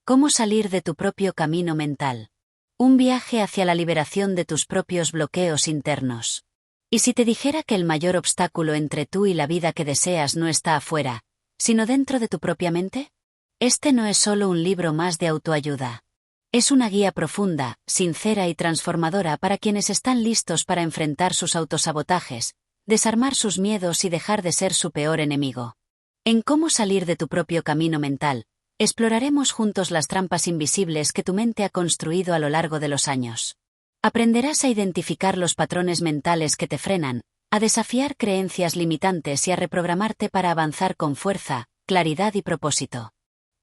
¿Cómo salir de tu propio camino mental? Un viaje hacia la liberación de tus propios bloqueos internos. ¿Y si te dijera que el mayor obstáculo entre tú y la vida que deseas no está afuera, sino dentro de tu propia mente? Este no es solo un libro más de autoayuda. Es una guía profunda, sincera y transformadora para quienes están listos para enfrentar sus autosabotajes, desarmar sus miedos y dejar de ser su peor enemigo. En Cómo salir de tu propio camino mental, exploraremos juntos las trampas invisibles que tu mente ha construido a lo largo de los años. Aprenderás a identificar los patrones mentales que te frenan, a desafiar creencias limitantes y a reprogramarte para avanzar con fuerza, claridad y propósito.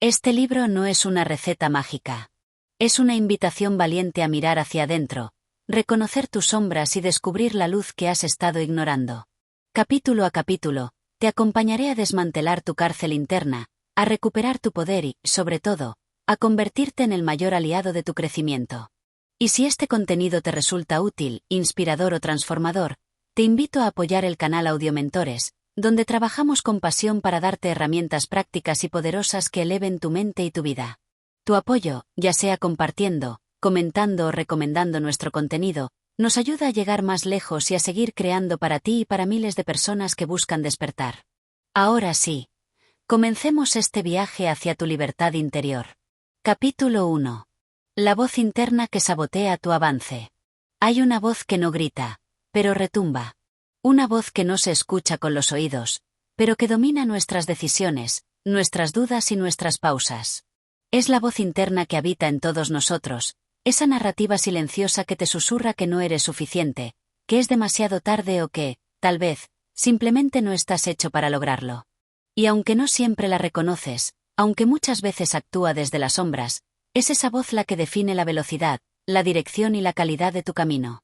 Este libro no es una receta mágica. Es una invitación valiente a mirar hacia adentro, reconocer tus sombras y descubrir la luz que has estado ignorando. Capítulo a capítulo, te acompañaré a desmantelar tu cárcel interna, a recuperar tu poder y, sobre todo, a convertirte en el mayor aliado de tu crecimiento. Y si este contenido te resulta útil, inspirador o transformador, te invito a apoyar el canal Audiomentores, donde trabajamos con pasión para darte herramientas prácticas y poderosas que eleven tu mente y tu vida. Tu apoyo, ya sea compartiendo, comentando o recomendando nuestro contenido, nos ayuda a llegar más lejos y a seguir creando para ti y para miles de personas que buscan despertar. Ahora sí. Comencemos este viaje hacia tu libertad interior. Capítulo 1. La voz interna que sabotea tu avance. Hay una voz que no grita, pero retumba. Una voz que no se escucha con los oídos, pero que domina nuestras decisiones, nuestras dudas y nuestras pausas. Es la voz interna que habita en todos nosotros, esa narrativa silenciosa que te susurra que no eres suficiente, que es demasiado tarde o que, tal vez, simplemente no estás hecho para lograrlo. Y aunque no siempre la reconoces, aunque muchas veces actúa desde las sombras, es esa voz la que define la velocidad, la dirección y la calidad de tu camino.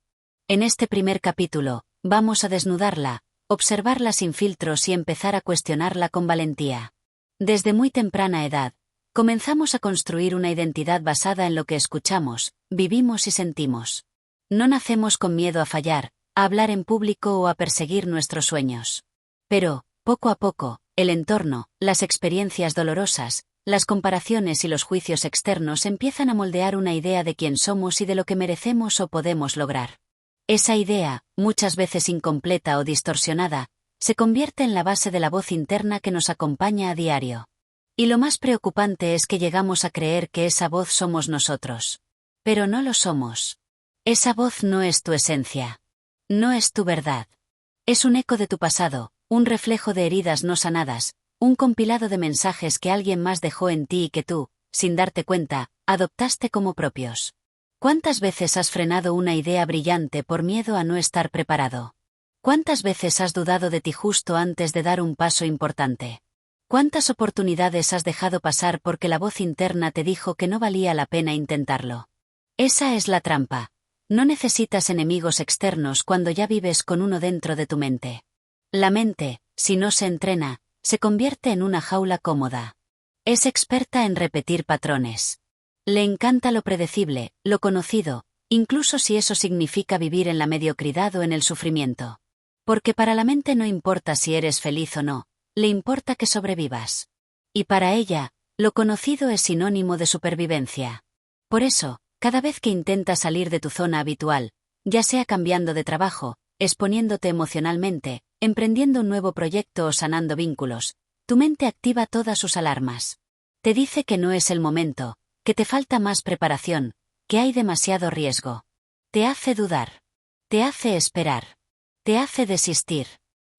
En este primer capítulo, vamos a desnudarla, observarla sin filtros y empezar a cuestionarla con valentía. Desde muy temprana edad, comenzamos a construir una identidad basada en lo que escuchamos, vivimos y sentimos. No nacemos con miedo a fallar, a hablar en público o a perseguir nuestros sueños. Pero, poco a poco, el entorno, las experiencias dolorosas, las comparaciones y los juicios externos empiezan a moldear una idea de quién somos y de lo que merecemos o podemos lograr. Esa idea, muchas veces incompleta o distorsionada, se convierte en la base de la voz interna que nos acompaña a diario. Y lo más preocupante es que llegamos a creer que esa voz somos nosotros. Pero no lo somos. Esa voz no es tu esencia. No es tu verdad. Es un eco de tu pasado, un reflejo de heridas no sanadas, un compilado de mensajes que alguien más dejó en ti y que tú, sin darte cuenta, adoptaste como propios. ¿Cuántas veces has frenado una idea brillante por miedo a no estar preparado? ¿Cuántas veces has dudado de ti justo antes de dar un paso importante? ¿Cuántas oportunidades has dejado pasar porque la voz interna te dijo que no valía la pena intentarlo? Esa es la trampa. No necesitas enemigos externos cuando ya vives con uno dentro de tu mente. La mente, si no se entrena, se convierte en una jaula cómoda. Es experta en repetir patrones. Le encanta lo predecible, lo conocido, incluso si eso significa vivir en la mediocridad o en el sufrimiento. Porque para la mente no importa si eres feliz o no, le importa que sobrevivas. Y para ella, lo conocido es sinónimo de supervivencia. Por eso, cada vez que intentas salir de tu zona habitual, ya sea cambiando de trabajo, exponiéndote emocionalmente, emprendiendo un nuevo proyecto o sanando vínculos, tu mente activa todas sus alarmas. Te dice que no es el momento, que te falta más preparación, que hay demasiado riesgo. Te hace dudar. Te hace esperar. Te hace desistir.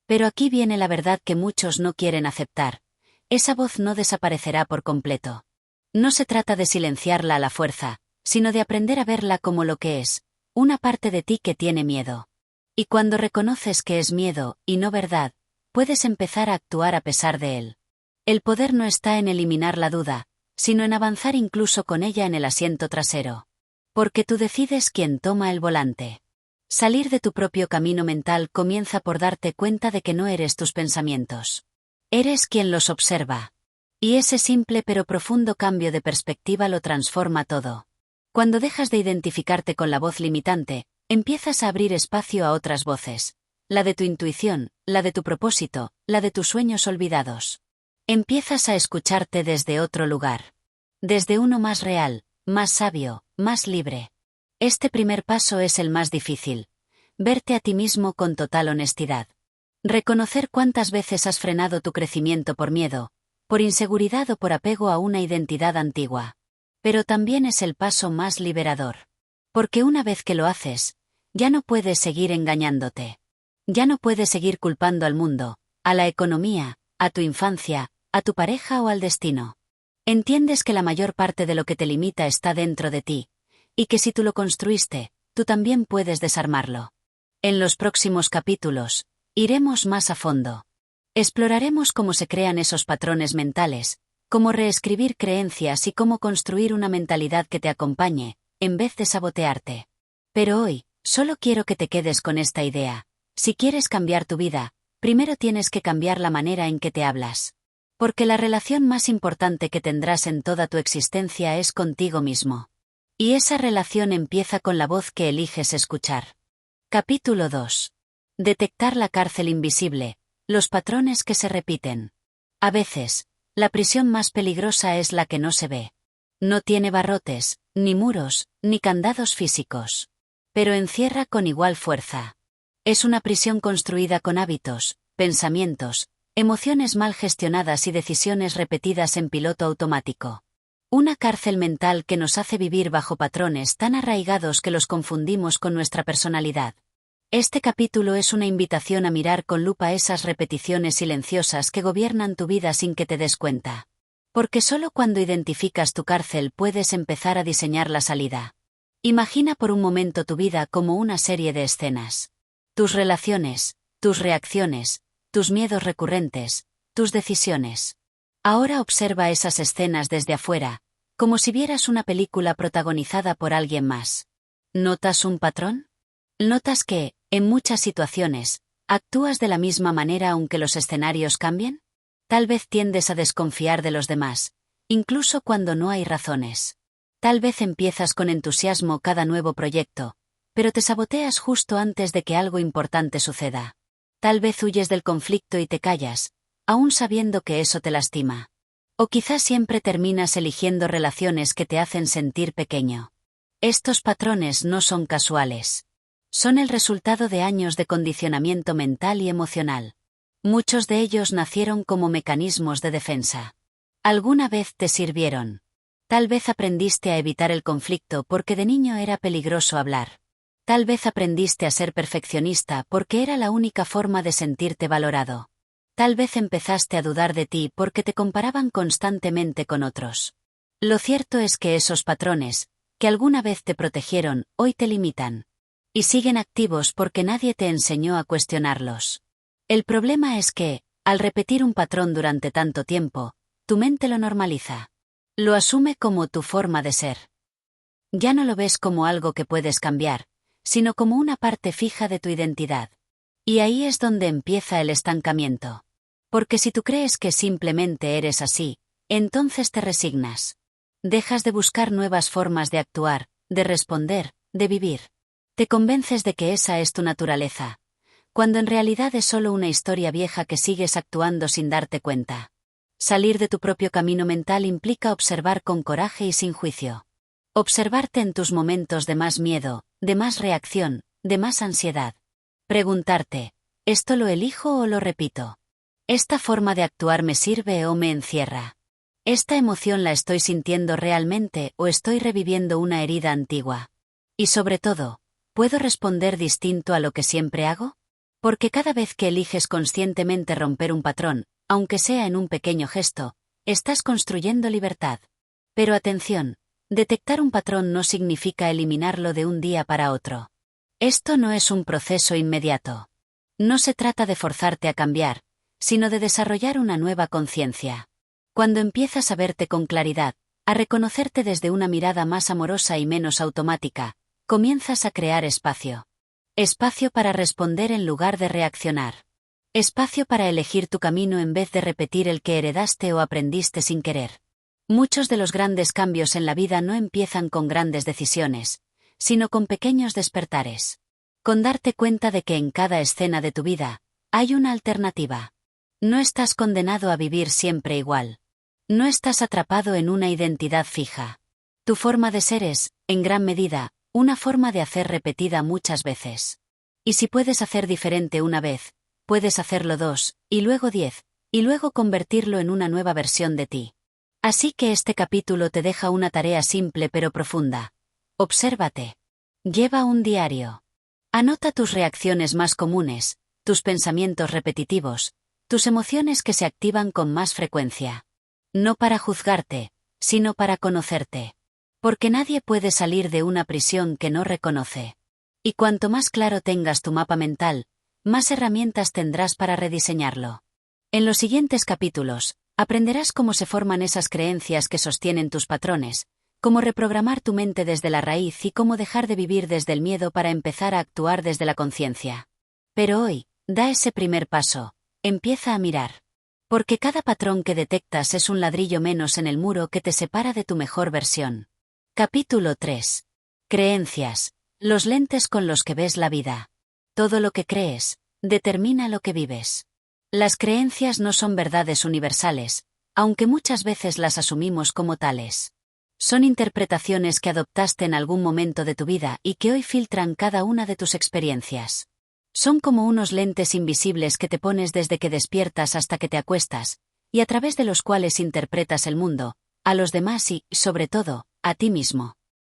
Pero aquí viene la verdad que muchos no quieren aceptar. Esa voz no desaparecerá por completo. No se trata de silenciarla a la fuerza, sino de aprender a verla como lo que es, una parte de ti que tiene miedo. Y cuando reconoces que es miedo, y no verdad, puedes empezar a actuar a pesar de él. El poder no está en eliminar la duda, sino en avanzar incluso con ella en el asiento trasero. Porque tú decides quién toma el volante. Salir de tu propio camino mental comienza por darte cuenta de que no eres tus pensamientos. Eres quien los observa. Y ese simple pero profundo cambio de perspectiva lo transforma todo. Cuando dejas de identificarte con la voz limitante, empiezas a abrir espacio a otras voces. La de tu intuición, la de tu propósito, la de tus sueños olvidados. Empiezas a escucharte desde otro lugar. desde uno más real, más sabio, más libre. Este primer paso es el más difícil. Verte a ti mismo con total honestidad. Reconocer cuántas veces has frenado tu crecimiento por miedo, por inseguridad o por apego a una identidad antigua. Pero también es el paso más liberador. Porque una vez que lo haces, ya no puedes seguir engañándote. Ya no puedes seguir culpando al mundo, a la economía, a tu infancia, a tu pareja o al destino. Entiendes que la mayor parte de lo que te limita está dentro de ti, y que si tú lo construiste, tú también puedes desarmarlo. En los próximos capítulos, iremos más a fondo. Exploraremos cómo se crean esos patrones mentales, cómo reescribir creencias y cómo construir una mentalidad que te acompañe, en vez de sabotearte. Pero hoy, solo quiero que te quedes con esta idea. Si quieres cambiar tu vida, primero tienes que cambiar la manera en que te hablas. Porque la relación más importante que tendrás en toda tu existencia es contigo mismo. Y esa relación empieza con la voz que eliges escuchar. Capítulo 2. Detectar la cárcel invisible, los patrones que se repiten. A veces, la prisión más peligrosa es la que no se ve. No tiene barrotes, ni muros, ni candados físicos. Pero encierra con igual fuerza. Es una prisión construida con hábitos, pensamientos, emociones mal gestionadas y decisiones repetidas en piloto automático. Una cárcel mental que nos hace vivir bajo patrones tan arraigados que los confundimos con nuestra personalidad. Este capítulo es una invitación a mirar con lupa esas repeticiones silenciosas que gobiernan tu vida sin que te des cuenta. Porque solo cuando identificas tu cárcel puedes empezar a diseñar la salida. Imagina por un momento tu vida como una serie de escenas. Tus relaciones, tus reacciones, tus miedos recurrentes, tus decisiones. Ahora observa esas escenas desde afuera, como si vieras una película protagonizada por alguien más. ¿Notas un patrón? ¿Notas que, en muchas situaciones, actúas de la misma manera aunque los escenarios cambien? Tal vez tiendes a desconfiar de los demás, incluso cuando no hay razones. Tal vez empiezas con entusiasmo cada nuevo proyecto, pero te saboteas justo antes de que algo importante suceda. Tal vez huyes del conflicto y te callas, aún sabiendo que eso te lastima. O quizás siempre terminas eligiendo relaciones que te hacen sentir pequeño. Estos patrones no son casuales. Son el resultado de años de condicionamiento mental y emocional. Muchos de ellos nacieron como mecanismos de defensa. ¿Alguna vez te sirvieron? Tal vez aprendiste a evitar el conflicto porque de niño era peligroso hablar. Tal vez aprendiste a ser perfeccionista porque era la única forma de sentirte valorado. Tal vez empezaste a dudar de ti porque te comparaban constantemente con otros. Lo cierto es que esos patrones, que alguna vez te protegieron, hoy te limitan. Y siguen activos porque nadie te enseñó a cuestionarlos. El problema es que, al repetir un patrón durante tanto tiempo, tu mente lo normaliza. Lo asume como tu forma de ser. Ya no lo ves como algo que puedes cambiar, sino como una parte fija de tu identidad. Y ahí es donde empieza el estancamiento. Porque si tú crees que simplemente eres así, entonces te resignas. Dejas de buscar nuevas formas de actuar, de responder, de vivir. Te convences de que esa es tu naturaleza, cuando en realidad es solo una historia vieja que sigues actuando sin darte cuenta. Salir de tu propio camino mental implica observar con coraje y sin juicio. Observarte en tus momentos de más miedo, de más reacción, de más ansiedad. Preguntarte, ¿esto lo elijo o lo repito? ¿Esta forma de actuar me sirve o me encierra? ¿Esta emoción la estoy sintiendo realmente o estoy reviviendo una herida antigua? Y sobre todo, ¿puedo responder distinto a lo que siempre hago? Porque cada vez que eliges conscientemente romper un patrón, aunque sea en un pequeño gesto, estás construyendo libertad. Pero atención, detectar un patrón no significa eliminarlo de un día para otro. Esto no es un proceso inmediato. No se trata de forzarte a cambiar, sino de desarrollar una nueva conciencia. Cuando empiezas a verte con claridad, a reconocerte desde una mirada más amorosa y menos automática, comienzas a crear espacio. Espacio para responder en lugar de reaccionar. Espacio para elegir tu camino en vez de repetir el que heredaste o aprendiste sin querer. Muchos de los grandes cambios en la vida no empiezan con grandes decisiones, sino con pequeños despertares. Con darte cuenta de que en cada escena de tu vida, hay una alternativa. No estás condenado a vivir siempre igual. No estás atrapado en una identidad fija. Tu forma de ser es, en gran medida, una forma de hacer repetida muchas veces. Y si puedes hacer diferente una vez, puedes hacerlo 2, y luego 10, y luego convertirlo en una nueva versión de ti. Así que este capítulo te deja una tarea simple pero profunda. Obsérvate. Lleva un diario. Anota tus reacciones más comunes, tus pensamientos repetitivos, tus emociones que se activan con más frecuencia. No para juzgarte, sino para conocerte. Porque nadie puede salir de una prisión que no reconoce. Y cuanto más claro tengas tu mapa mental, más herramientas tendrás para rediseñarlo. En los siguientes capítulos, aprenderás cómo se forman esas creencias que sostienen tus patrones, cómo reprogramar tu mente desde la raíz y cómo dejar de vivir desde el miedo para empezar a actuar desde la conciencia. Pero hoy, da ese primer paso, empieza a mirar. Porque cada patrón que detectas es un ladrillo menos en el muro que te separa de tu mejor versión. Capítulo 3. Creencias. Los lentes con los que ves la vida. Todo lo que crees, determina lo que vives. Las creencias no son verdades universales, aunque muchas veces las asumimos como tales. Son interpretaciones que adoptaste en algún momento de tu vida y que hoy filtran cada una de tus experiencias. Son como unos lentes invisibles que te pones desde que despiertas hasta que te acuestas, y a través de los cuales interpretas el mundo, a los demás y, sobre todo, a ti mismo.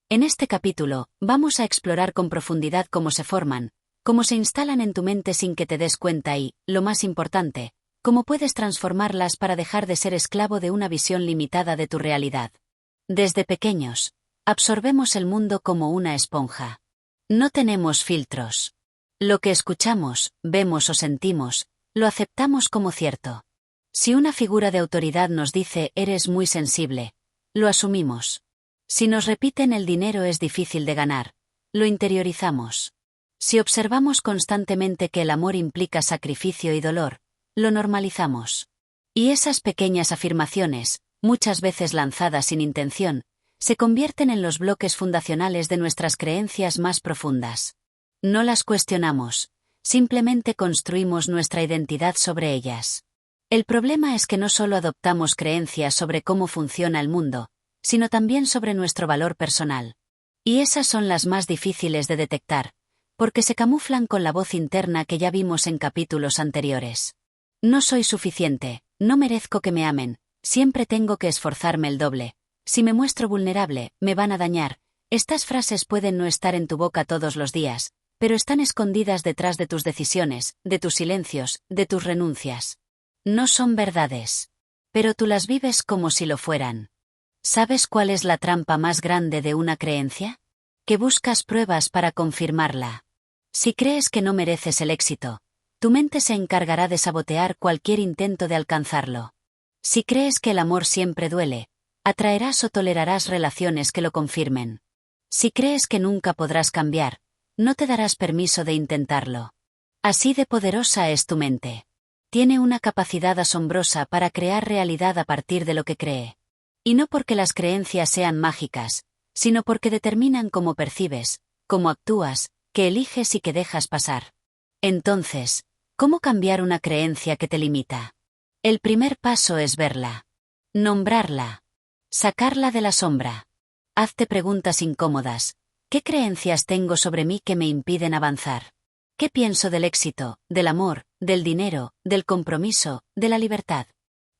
En este capítulo, vamos a explorar con profundidad cómo se forman, cómo se instalan en tu mente sin que te des cuenta y, lo más importante, cómo puedes transformarlas para dejar de ser esclavo de una visión limitada de tu realidad. Desde pequeños, absorbemos el mundo como una esponja. No tenemos filtros. Lo que escuchamos, vemos o sentimos, lo aceptamos como cierto. Si una figura de autoridad nos dice eres muy sensible, lo asumimos. Si nos repiten el dinero es difícil de ganar, lo interiorizamos. Si observamos constantemente que el amor implica sacrificio y dolor, lo normalizamos. Y esas pequeñas afirmaciones, muchas veces lanzadas sin intención, se convierten en los bloques fundacionales de nuestras creencias más profundas. No las cuestionamos, simplemente construimos nuestra identidad sobre ellas. El problema es que no solo adoptamos creencias sobre cómo funciona el mundo, sino también sobre nuestro valor personal. Y esas son las más difíciles de detectar, porque se camuflan con la voz interna que ya vimos en capítulos anteriores. No soy suficiente, no merezco que me amen, siempre tengo que esforzarme el doble, si me muestro vulnerable, me van a dañar. Estas frases pueden no estar en tu boca todos los días, pero están escondidas detrás de tus decisiones, de tus silencios, de tus renuncias. No son verdades. Pero tú las vives como si lo fueran. ¿Sabes cuál es la trampa más grande de una creencia? Que buscas pruebas para confirmarla. Si crees que no mereces el éxito, tu mente se encargará de sabotear cualquier intento de alcanzarlo. Si crees que el amor siempre duele, atraerás o tolerarás relaciones que lo confirmen. Si crees que nunca podrás cambiar, no te darás permiso de intentarlo. Así de poderosa es tu mente. Tiene una capacidad asombrosa para crear realidad a partir de lo que cree. Y no porque las creencias sean mágicas, sino porque determinan cómo percibes, cómo actúas, qué eliges y qué dejas pasar. Entonces, ¿cómo cambiar una creencia que te limita? El primer paso es verla. Nombrarla. Sacarla de la sombra. Hazte preguntas incómodas. ¿Qué creencias tengo sobre mí que me impiden avanzar? ¿Qué pienso del éxito, del amor, del dinero, del compromiso, de la libertad?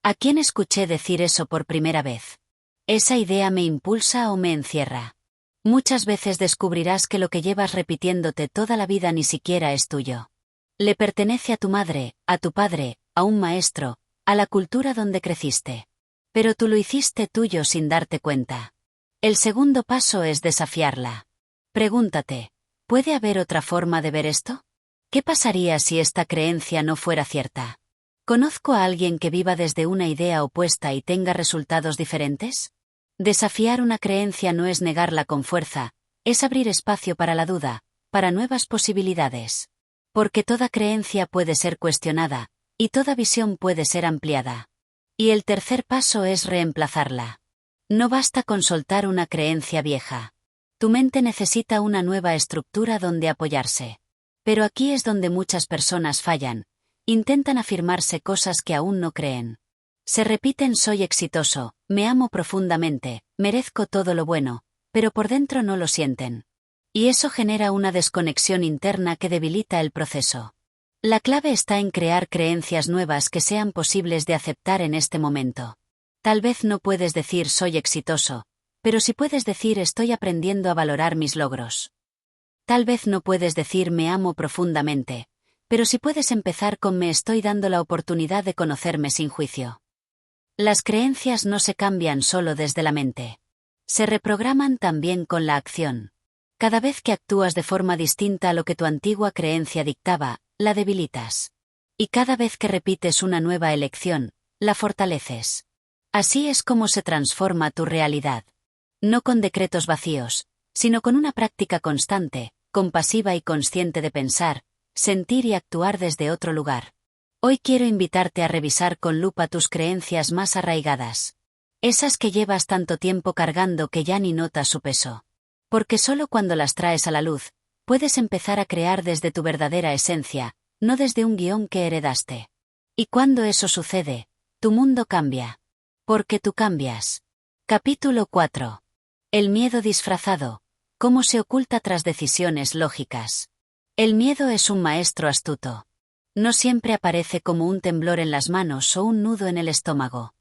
¿A quién escuché decir eso por primera vez? ¿Esa idea me impulsa o me encierra? Muchas veces descubrirás que lo que llevas repitiéndote toda la vida ni siquiera es tuyo. Le pertenece a tu madre, a tu padre, a un maestro, a la cultura donde creciste. Pero tú lo hiciste tuyo sin darte cuenta. El segundo paso es desafiarla. Pregúntate, ¿puede haber otra forma de ver esto? ¿Qué pasaría si esta creencia no fuera cierta? ¿Conozco a alguien que viva desde una idea opuesta y tenga resultados diferentes? Desafiar una creencia no es negarla con fuerza, es abrir espacio para la duda, para nuevas posibilidades. Porque toda creencia puede ser cuestionada, y toda visión puede ser ampliada. Y el tercer paso es reemplazarla. No basta con soltar una creencia vieja. Tu mente necesita una nueva estructura donde apoyarse. Pero aquí es donde muchas personas fallan, intentan afirmarse cosas que aún no creen. Se repiten: soy exitoso, me amo profundamente, merezco todo lo bueno, pero por dentro no lo sienten. Y eso genera una desconexión interna que debilita el proceso. La clave está en crear creencias nuevas que sean posibles de aceptar en este momento. Tal vez no puedes decir soy exitoso, pero sí puedes decir estoy aprendiendo a valorar mis logros. Tal vez no puedes decir me amo profundamente, pero sí puedes empezar con me estoy dando la oportunidad de conocerme sin juicio. Las creencias no se cambian solo desde la mente. Se reprograman también con la acción. Cada vez que actúas de forma distinta a lo que tu antigua creencia dictaba, la debilitas. Y cada vez que repites una nueva elección, la fortaleces. Así es como se transforma tu realidad. No con decretos vacíos, sino con una práctica constante, compasiva y consciente de pensar, sentir y actuar desde otro lugar. Hoy quiero invitarte a revisar con lupa tus creencias más arraigadas. Esas que llevas tanto tiempo cargando que ya ni notas su peso. Porque solo cuando las traes a la luz, puedes empezar a crear desde tu verdadera esencia, no desde un guión que heredaste. Y cuando eso sucede, tu mundo cambia. Porque tú cambias. Capítulo 4. El miedo disfrazado. ¿Cómo se oculta tras decisiones lógicas? El miedo es un maestro astuto. No siempre aparece como un temblor en las manos o un nudo en el estómago.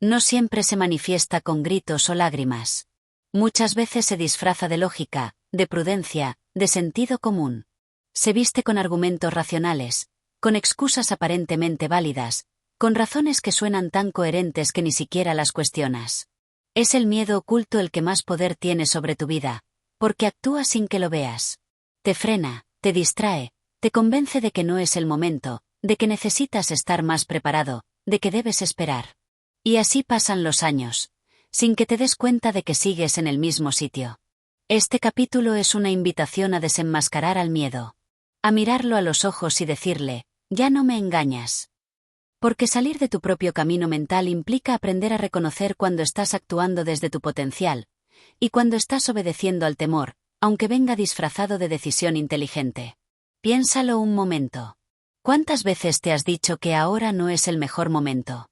No siempre se manifiesta con gritos o lágrimas. Muchas veces se disfraza de lógica, de prudencia, de sentido común. Se viste con argumentos racionales, con excusas aparentemente válidas, con razones que suenan tan coherentes que ni siquiera las cuestionas. Es el miedo oculto el que más poder tiene sobre tu vida, porque actúa sin que lo veas. Te frena, te distrae, te convence de que no es el momento, de que necesitas estar más preparado, de que debes esperar. Y así pasan los años, sin que te des cuenta de que sigues en el mismo sitio. Este capítulo es una invitación a desenmascarar al miedo. A mirarlo a los ojos y decirle, ya no me engañas. Porque salir de tu propio camino mental implica aprender a reconocer cuando estás actuando desde tu potencial, y cuando estás obedeciendo al temor, aunque venga disfrazado de decisión inteligente. Piénsalo un momento. ¿Cuántas veces te has dicho que ahora no es el mejor momento?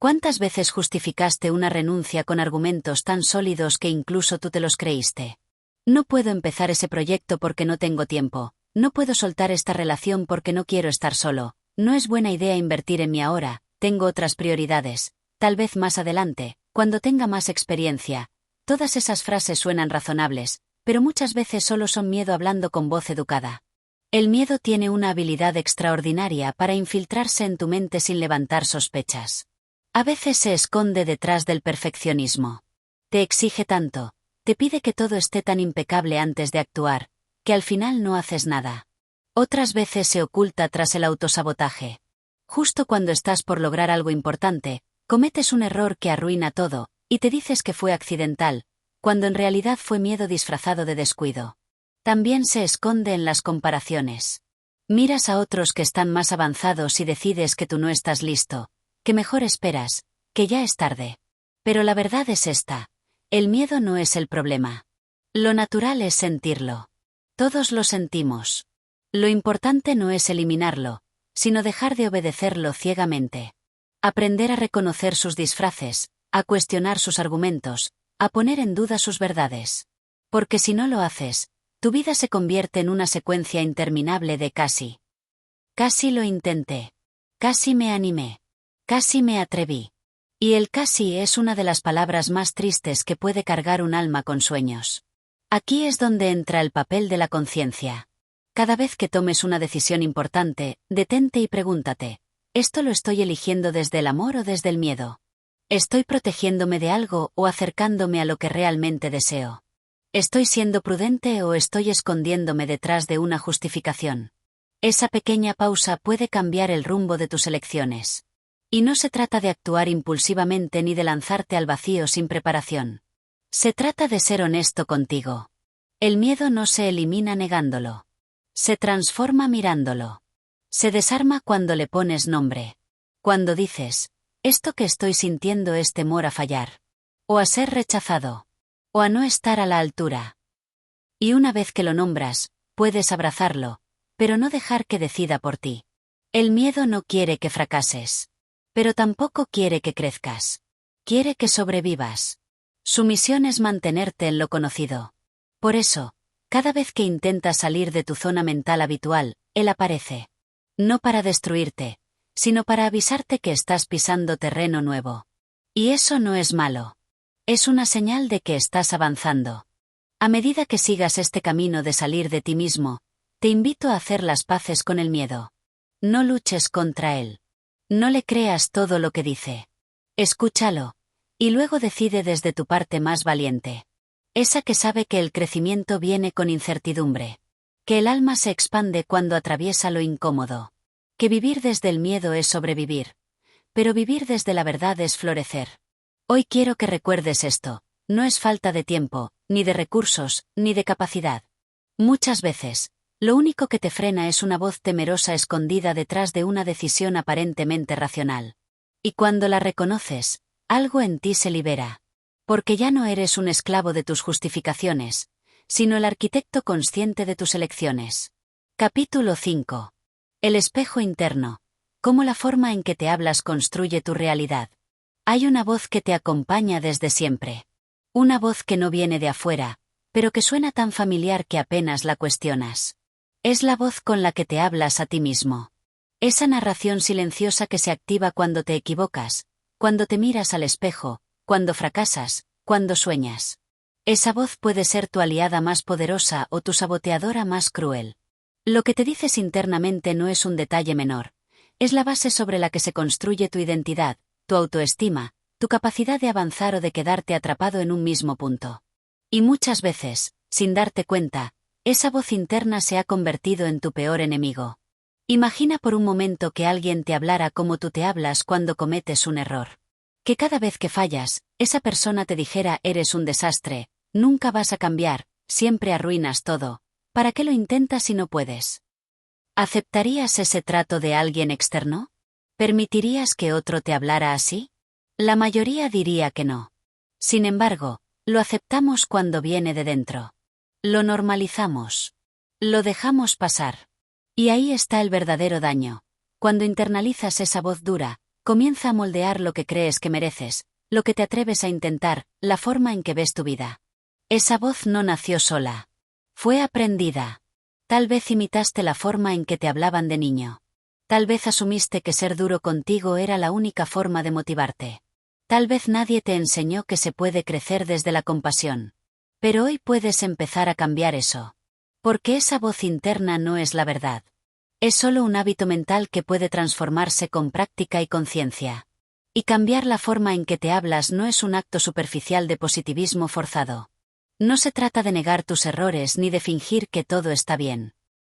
¿Cuántas veces justificaste una renuncia con argumentos tan sólidos que incluso tú te los creíste? No puedo empezar ese proyecto porque no tengo tiempo, no puedo soltar esta relación porque no quiero estar solo, no es buena idea invertir en mí ahora, tengo otras prioridades, tal vez más adelante, cuando tenga más experiencia. Todas esas frases suenan razonables, pero muchas veces solo son miedo hablando con voz educada. El miedo tiene una habilidad extraordinaria para infiltrarse en tu mente sin levantar sospechas. A veces se esconde detrás del perfeccionismo. Te exige tanto, te pide que todo esté tan impecable antes de actuar, que al final no haces nada. Otras veces se oculta tras el autosabotaje. Justo cuando estás por lograr algo importante, cometes un error que arruina todo, y te dices que fue accidental, cuando en realidad fue miedo disfrazado de descuido. También se esconde en las comparaciones. Miras a otros que están más avanzados y decides que tú no estás listo, que mejor esperas, que ya es tarde. Pero la verdad es esta: el miedo no es el problema. Lo natural es sentirlo. Todos lo sentimos. Lo importante no es eliminarlo, sino dejar de obedecerlo ciegamente. Aprender a reconocer sus disfraces, a cuestionar sus argumentos, a poner en duda sus verdades. Porque si no lo haces, tu vida se convierte en una secuencia interminable de casi. Casi lo intenté. Casi me animé. Casi me atreví. Y el casi es una de las palabras más tristes que puede cargar un alma con sueños. Aquí es donde entra el papel de la conciencia. Cada vez que tomes una decisión importante, detente y pregúntate, ¿esto lo estoy eligiendo desde el amor o desde el miedo? ¿Estoy protegiéndome de algo o acercándome a lo que realmente deseo? ¿Estoy siendo prudente o estoy escondiéndome detrás de una justificación? Esa pequeña pausa puede cambiar el rumbo de tus elecciones. Y no se trata de actuar impulsivamente ni de lanzarte al vacío sin preparación. Se trata de ser honesto contigo. El miedo no se elimina negándolo. Se transforma mirándolo. Se desarma cuando le pones nombre. Cuando dices, esto que estoy sintiendo es temor a fallar. O a ser rechazado. O a no estar a la altura. Y una vez que lo nombras, puedes abrazarlo, pero no dejar que decida por ti. El miedo no quiere que fracases. Pero tampoco quiere que crezcas. Quiere que sobrevivas. Su misión es mantenerte en lo conocido. Por eso, cada vez que intentas salir de tu zona mental habitual, él aparece. No para destruirte, sino para avisarte que estás pisando terreno nuevo. Y eso no es malo. Es una señal de que estás avanzando. A medida que sigas este camino de salir de ti mismo, te invito a hacer las paces con el miedo. No luches contra él. No le creas todo lo que dice. Escúchalo, y luego decide desde tu parte más valiente. Esa que sabe que el crecimiento viene con incertidumbre. Que el alma se expande cuando atraviesa lo incómodo. Que vivir desde el miedo es sobrevivir. Pero vivir desde la verdad es florecer. Hoy quiero que recuerdes esto. No es falta de tiempo, ni de recursos, ni de capacidad. Muchas veces, lo único que te frena es una voz temerosa escondida detrás de una decisión aparentemente racional. Y cuando la reconoces, algo en ti se libera. Porque ya no eres un esclavo de tus justificaciones, sino el arquitecto consciente de tus elecciones. Capítulo 5. El espejo interno. Cómo la forma en que te hablas construye tu realidad. Hay una voz que te acompaña desde siempre. Una voz que no viene de afuera, pero que suena tan familiar que apenas la cuestionas. Es la voz con la que te hablas a ti mismo. Esa narración silenciosa que se activa cuando te equivocas, cuando te miras al espejo, cuando fracasas, cuando sueñas. Esa voz puede ser tu aliada más poderosa o tu saboteadora más cruel. Lo que te dices internamente no es un detalle menor. Es la base sobre la que se construye tu identidad, tu autoestima, tu capacidad de avanzar o de quedarte atrapado en un mismo punto. Y muchas veces, sin darte cuenta, esa voz interna se ha convertido en tu peor enemigo. Imagina por un momento que alguien te hablara como tú te hablas cuando cometes un error. Que cada vez que fallas, esa persona te dijera eres un desastre, nunca vas a cambiar, siempre arruinas todo. ¿Para qué lo intentas si no puedes? ¿Aceptarías ese trato de alguien externo? ¿Permitirías que otro te hablara así? La mayoría diría que no. Sin embargo, lo aceptamos cuando viene de dentro. Lo normalizamos. Lo dejamos pasar. Y ahí está el verdadero daño. Cuando internalizas esa voz dura, comienza a moldear lo que crees que mereces, lo que te atreves a intentar, la forma en que ves tu vida. Esa voz no nació sola. Fue aprendida. Tal vez imitaste la forma en que te hablaban de niño. Tal vez asumiste que ser duro contigo era la única forma de motivarte. Tal vez nadie te enseñó que se puede crecer desde la compasión. Pero hoy puedes empezar a cambiar eso. Porque esa voz interna no es la verdad. Es solo un hábito mental que puede transformarse con práctica y conciencia. Y cambiar la forma en que te hablas no es un acto superficial de positivismo forzado. No se trata de negar tus errores ni de fingir que todo está bien.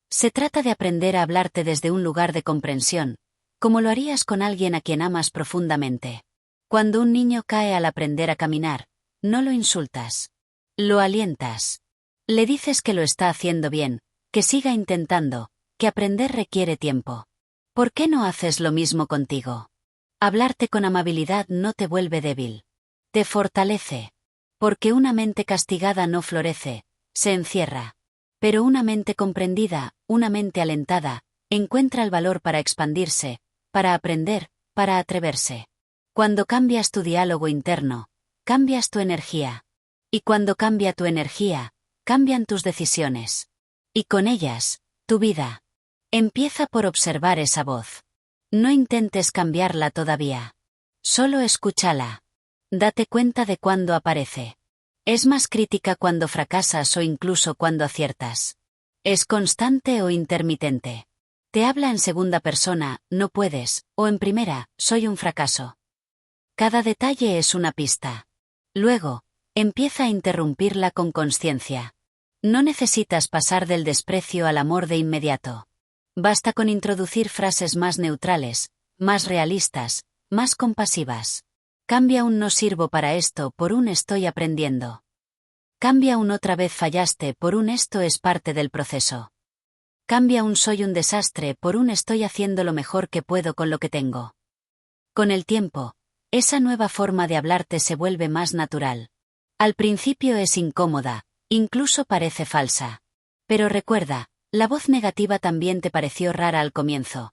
Se trata de aprender a hablarte desde un lugar de comprensión, como lo harías con alguien a quien amas profundamente. Cuando un niño cae al aprender a caminar, no lo insultas. Lo alientas. Le dices que lo está haciendo bien, que siga intentando, que aprender requiere tiempo. ¿Por qué no haces lo mismo contigo? Hablarte con amabilidad no te vuelve débil. Te fortalece. Porque una mente castigada no florece, se encierra. Pero una mente comprendida, una mente alentada, encuentra el valor para expandirse, para aprender, para atreverse. Cuando cambias tu diálogo interno, cambias tu energía. Y cuando cambia tu energía, cambian tus decisiones. Y con ellas, tu vida. Empieza por observar esa voz. No intentes cambiarla todavía. Solo escúchala. Date cuenta de cuándo aparece. Es más crítica cuando fracasas o incluso cuando aciertas. Es constante o intermitente. Te habla en segunda persona, no puedes, o en primera, soy un fracaso. Cada detalle es una pista. Luego, empieza a interrumpirla con consciencia. No necesitas pasar del desprecio al amor de inmediato. Basta con introducir frases más neutrales, más realistas, más compasivas. Cambia un no sirvo para esto por un estoy aprendiendo. Cambia un otra vez fallaste por un esto es parte del proceso. Cambia un soy un desastre por un estoy haciendo lo mejor que puedo con lo que tengo. Con el tiempo, esa nueva forma de hablarte se vuelve más natural. Al principio es incómoda, incluso parece falsa. Pero recuerda, la voz negativa también te pareció rara al comienzo.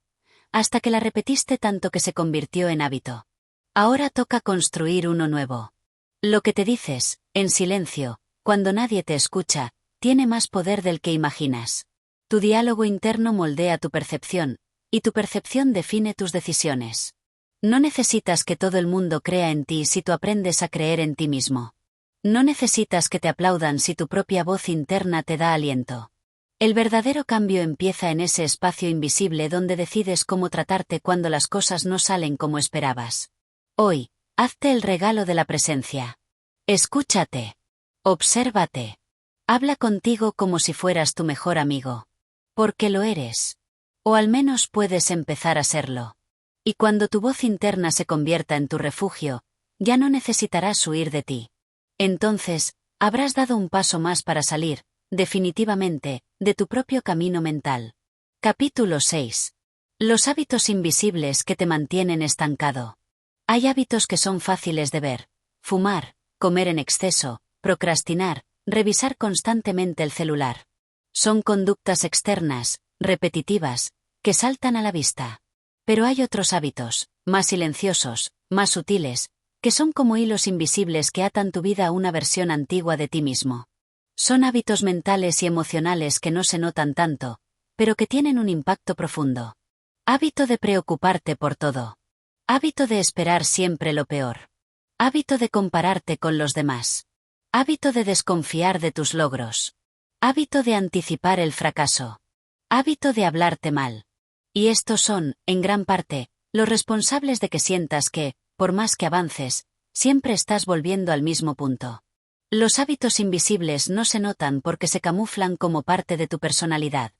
hasta que la repetiste tanto que se convirtió en hábito. Ahora toca construir uno nuevo. Lo que te dices, en silencio, cuando nadie te escucha, tiene más poder del que imaginas. Tu diálogo interno moldea tu percepción, y tu percepción define tus decisiones. No necesitas que todo el mundo crea en ti si tú aprendes a creer en ti mismo. No necesitas que te aplaudan si tu propia voz interna te da aliento. El verdadero cambio empieza en ese espacio invisible donde decides cómo tratarte cuando las cosas no salen como esperabas. Hoy, hazte el regalo de la presencia. Escúchate. Obsérvate. Habla contigo como si fueras tu mejor amigo. Porque lo eres. O al menos puedes empezar a serlo. Y cuando tu voz interna se convierta en tu refugio, ya no necesitarás huir de ti. Entonces, habrás dado un paso más para salir, definitivamente, de tu propio camino mental. Capítulo 6. Los hábitos invisibles que te mantienen estancado. Hay hábitos que son fáciles de ver: fumar, comer en exceso, procrastinar, revisar constantemente el celular. Son conductas externas, repetitivas, que saltan a la vista. Pero hay otros hábitos, más silenciosos, más sutiles, que son como hilos invisibles que atan tu vida a una versión antigua de ti mismo. Son hábitos mentales y emocionales que no se notan tanto, pero que tienen un impacto profundo. Hábito de preocuparte por todo. Hábito de esperar siempre lo peor. Hábito de compararte con los demás. Hábito de desconfiar de tus logros. Hábito de anticipar el fracaso. Hábito de hablarte mal. Y estos son, en gran parte, los responsables de que sientas que, por más que avances, siempre estás volviendo al mismo punto. Los hábitos invisibles no se notan porque se camuflan como parte de tu personalidad.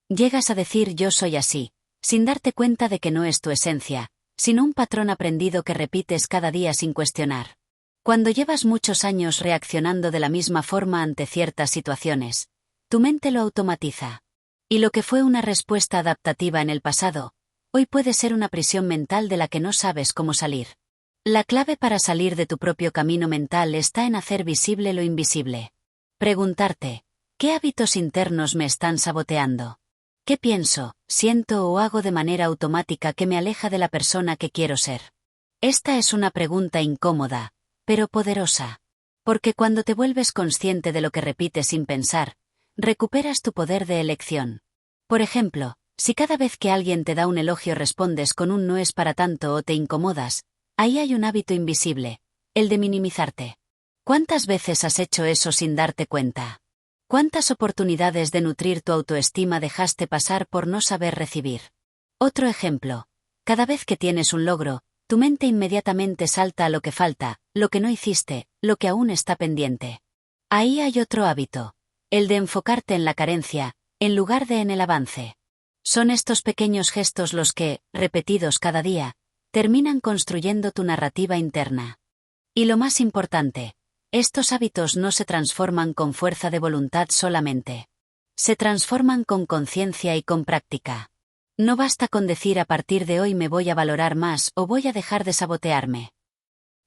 Llegas a decir yo soy así, sin darte cuenta de que no es tu esencia, sino un patrón aprendido que repites cada día sin cuestionar. Cuando llevas muchos años reaccionando de la misma forma ante ciertas situaciones, tu mente lo automatiza. Y lo que fue una respuesta adaptativa en el pasado, hoy puede ser una prisión mental de la que no sabes cómo salir. La clave para salir de tu propio camino mental está en hacer visible lo invisible. Preguntarte, ¿qué hábitos internos me están saboteando? ¿Qué pienso, siento o hago de manera automática que me aleja de la persona que quiero ser? Esta es una pregunta incómoda, pero poderosa. Porque cuando te vuelves consciente de lo que repites sin pensar, recuperas tu poder de elección. Por ejemplo, si cada vez que alguien te da un elogio respondes con un no es para tanto o te incomodas, ahí hay un hábito invisible, el de minimizarte. ¿Cuántas veces has hecho eso sin darte cuenta? ¿Cuántas oportunidades de nutrir tu autoestima dejaste pasar por no saber recibir? Otro ejemplo. Cada vez que tienes un logro, tu mente inmediatamente salta a lo que falta, lo que no hiciste, lo que aún está pendiente. Ahí hay otro hábito. El de enfocarte en la carencia, en lugar de en el avance. Son estos pequeños gestos los que, repetidos cada día, terminan construyendo tu narrativa interna. Y lo más importante, estos hábitos no se transforman con fuerza de voluntad solamente. Se transforman con conciencia y con práctica. No basta con decir a partir de hoy me voy a valorar más o voy a dejar de sabotearme.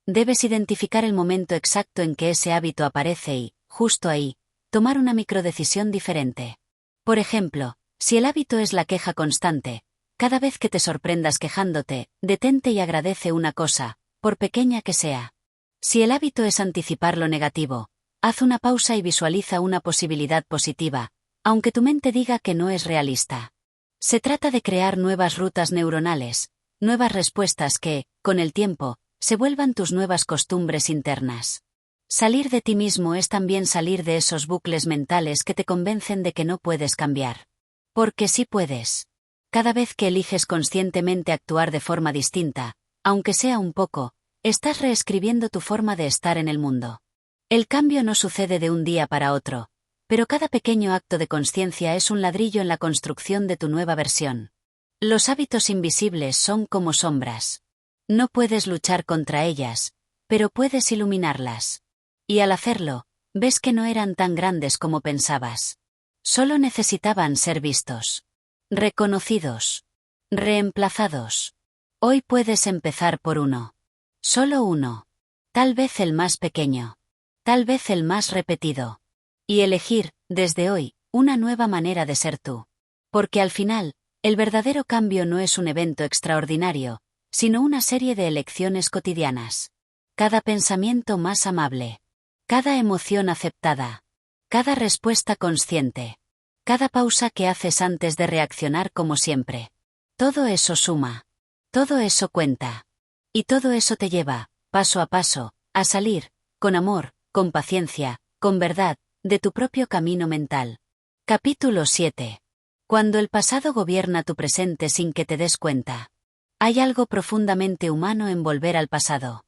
Debes identificar el momento exacto en que ese hábito aparece y, justo ahí, tomar una microdecisión diferente. Por ejemplo, si el hábito es la queja constante, cada vez que te sorprendas quejándote, detente y agradece una cosa, por pequeña que sea. Si el hábito es anticipar lo negativo, haz una pausa y visualiza una posibilidad positiva, aunque tu mente diga que no es realista. Se trata de crear nuevas rutas neuronales, nuevas respuestas que, con el tiempo, se vuelvan tus nuevas costumbres internas. Salir de ti mismo es también salir de esos bucles mentales que te convencen de que no puedes cambiar. Porque sí puedes. Cada vez que eliges conscientemente actuar de forma distinta, aunque sea un poco, estás reescribiendo tu forma de estar en el mundo. El cambio no sucede de un día para otro, pero cada pequeño acto de conciencia es un ladrillo en la construcción de tu nueva versión. Los hábitos invisibles son como sombras. No puedes luchar contra ellas, pero puedes iluminarlas. Y al hacerlo, ves que no eran tan grandes como pensabas. Solo necesitaban ser vistos. Reconocidos. Reemplazados. Hoy puedes empezar por uno. Solo uno. Tal vez el más pequeño. Tal vez el más repetido. Y elegir, desde hoy, una nueva manera de ser tú. Porque al final, El verdadero cambio no es un evento extraordinario, sino una serie de elecciones cotidianas. Cada pensamiento más amable. Cada emoción aceptada. Cada respuesta consciente. Cada pausa que haces antes de reaccionar como siempre. Todo eso suma. Todo eso cuenta. Y todo eso te lleva, paso a paso, a salir, con amor, con paciencia, con verdad, de tu propio camino mental. Capítulo 7. Cuando el pasado gobierna tu presente sin que te des cuenta. Hay algo profundamente humano en volver al pasado.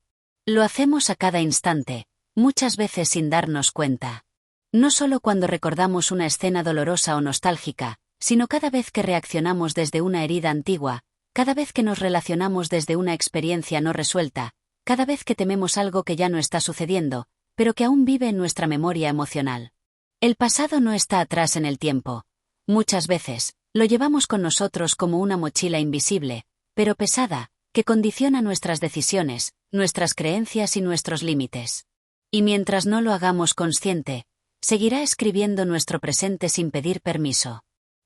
Lo hacemos a cada instante, muchas veces sin darnos cuenta. No solo cuando recordamos una escena dolorosa o nostálgica, sino cada vez que reaccionamos desde una herida antigua, cada vez que nos relacionamos desde una experiencia no resuelta, cada vez que tememos algo que ya no está sucediendo, pero que aún vive en nuestra memoria emocional. El pasado no está atrás en el tiempo. Muchas veces, lo llevamos con nosotros como una mochila invisible, pero pesada, que condiciona nuestras decisiones, nuestras creencias y nuestros límites. Y mientras no lo hagamos consciente, seguirá escribiendo nuestro presente sin pedir permiso.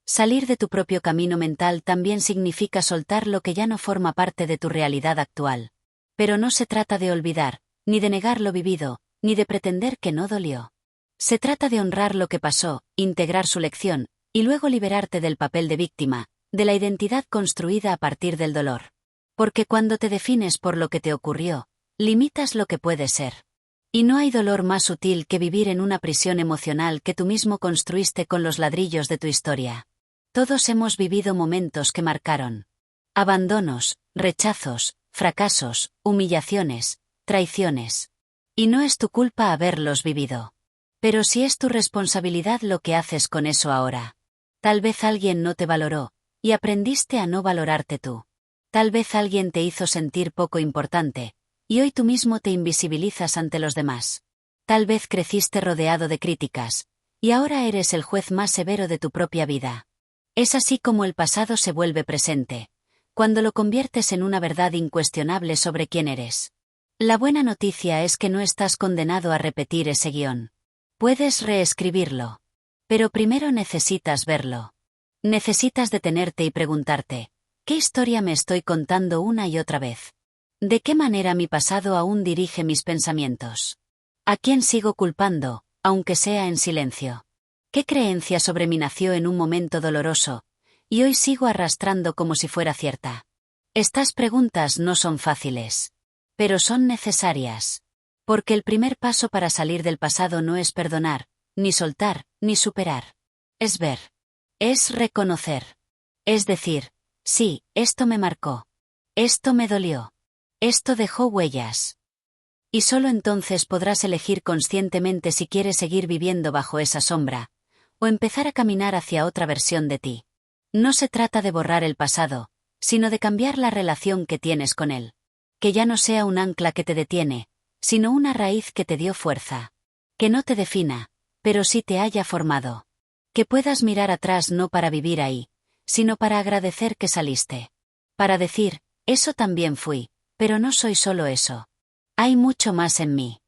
Salir de tu propio camino mental también significa soltar lo que ya no forma parte de tu realidad actual. Pero no se trata de olvidar, ni de negar lo vivido, ni de pretender que no dolió. Se trata de honrar lo que pasó, integrar su lección, y luego liberarte del papel de víctima, de la identidad construida a partir del dolor. Porque cuando te defines por lo que te ocurrió, limitas lo que puedes ser. Y no hay dolor más sutil que vivir en una prisión emocional que tú mismo construiste con los ladrillos de tu historia. Todos hemos vivido momentos que marcaron. Abandonos, rechazos, fracasos, humillaciones, traiciones. Y no es tu culpa haberlos vivido. Pero sí es tu responsabilidad lo que haces con eso ahora. Tal vez alguien no te valoró, y aprendiste a no valorarte tú. Tal vez alguien te hizo sentir poco importante, y hoy tú mismo te invisibilizas ante los demás. Tal vez creciste rodeado de críticas, y ahora eres el juez más severo de tu propia vida. Es así como el pasado se vuelve presente, cuando lo conviertes en una verdad incuestionable sobre quién eres. La buena noticia es que no estás condenado a repetir ese guión. Puedes reescribirlo. Pero primero necesitas verlo. Necesitas detenerte y preguntarte, ¿qué historia me estoy contando una y otra vez? ¿De qué manera mi pasado aún dirige mis pensamientos? ¿A quién sigo culpando, aunque sea en silencio? ¿Qué creencia sobre mí nació en un momento doloroso, y hoy sigo arrastrando como si fuera cierta? Estas preguntas no son fáciles. Pero son necesarias. Porque el primer paso para salir del pasado no es perdonar, ni soltar, ni superar. Es ver. Es reconocer. Es decir, sí, esto me marcó. Esto me dolió. Esto dejó huellas. Y solo entonces podrás elegir conscientemente si quieres seguir viviendo bajo esa sombra, o empezar a caminar hacia otra versión de ti. No se trata de borrar el pasado, sino de cambiar la relación que tienes con él. Que ya no sea un ancla que te detiene, sino una raíz que te dio fuerza. Que no te defina, pero sí te haya formado. Que puedas mirar atrás no para vivir ahí, sino para agradecer que saliste. Para decir, eso también fui, pero no soy solo eso. Hay mucho más en mí.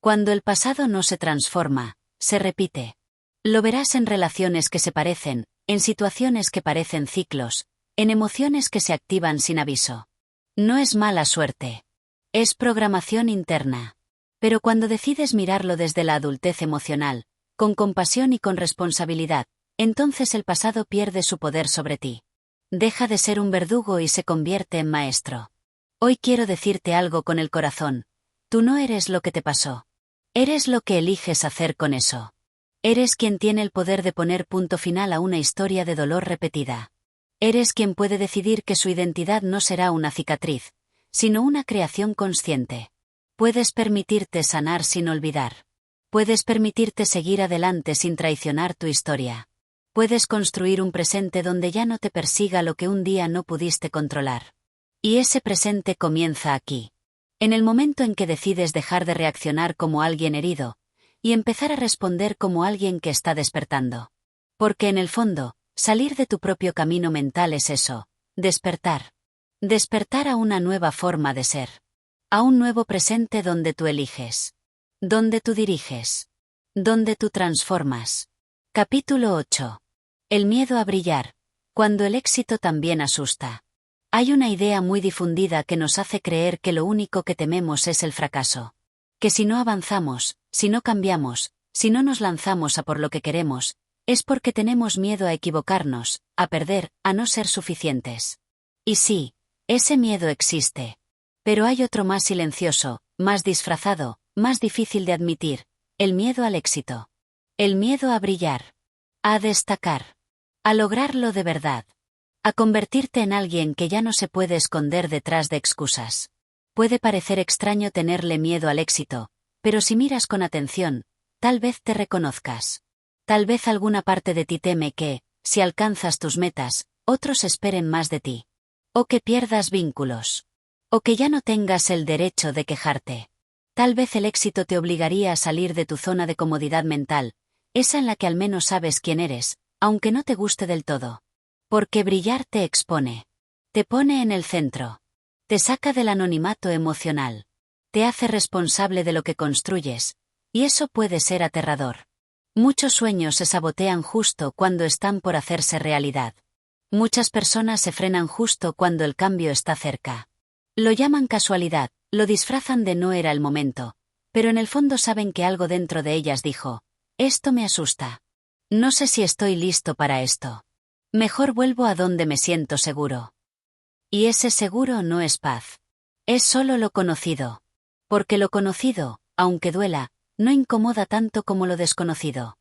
Cuando el pasado no se transforma, se repite. Lo verás en relaciones que se parecen, en situaciones que parecen ciclos, en emociones que se activan sin aviso. No es mala suerte. Es programación interna. Pero cuando decides mirarlo desde la adultez emocional, con compasión y con responsabilidad, entonces el pasado pierde su poder sobre ti. Deja de ser un verdugo y se convierte en maestro. Hoy quiero decirte algo con el corazón. Tú no eres lo que te pasó. Eres lo que eliges hacer con eso. Eres quien tiene el poder de poner punto final a una historia de dolor repetida. Eres quien puede decidir que su identidad no será una cicatriz, sino una creación consciente. Puedes permitirte sanar sin olvidar. Puedes permitirte seguir adelante sin traicionar tu historia. Puedes construir un presente donde ya no te persiga lo que un día no pudiste controlar. Y ese presente comienza aquí. En el momento en que decides dejar de reaccionar como alguien herido, y empezar a responder como alguien que está despertando. Porque en el fondo, salir de tu propio camino mental es eso, despertar. Despertar a una nueva forma de ser. A un nuevo presente donde tú eliges. Donde tú diriges. Donde tú transformas. Capítulo 8. El miedo a brillar. Cuando el éxito también asusta. Hay una idea muy difundida que nos hace creer que lo único que tememos es el fracaso. Que si no avanzamos, si no cambiamos, si no nos lanzamos a por lo que queremos, es porque tenemos miedo a equivocarnos, a perder, a no ser suficientes. Y sí, ese miedo existe. Pero hay otro más silencioso, más disfrazado, más difícil de admitir: el miedo al éxito. El miedo a brillar. A destacar. A lograrlo de verdad. A convertirte en alguien que ya no se puede esconder detrás de excusas. Puede parecer extraño tenerle miedo al éxito, pero si miras con atención, tal vez te reconozcas. Tal vez alguna parte de ti teme que, si alcanzas tus metas, otros esperen más de ti. O que pierdas vínculos. O que ya no tengas el derecho de quejarte. Tal vez el éxito te obligaría a salir de tu zona de comodidad mental, esa en la que al menos sabes quién eres, aunque no te guste del todo. Porque brillar te expone. Te pone en el centro. Te saca del anonimato emocional. Te hace responsable de lo que construyes, y eso puede ser aterrador. Muchos sueños se sabotean justo cuando están por hacerse realidad. Muchas personas se frenan justo cuando el cambio está cerca. Lo llaman casualidad, lo disfrazan de no era el momento, pero en el fondo saben que algo dentro de ellas dijo: esto me asusta. No sé si estoy listo para esto. Mejor vuelvo a donde me siento seguro. Y ese seguro no es paz. Es solo lo conocido. Porque lo conocido, aunque duela, no incomoda tanto como lo desconocido.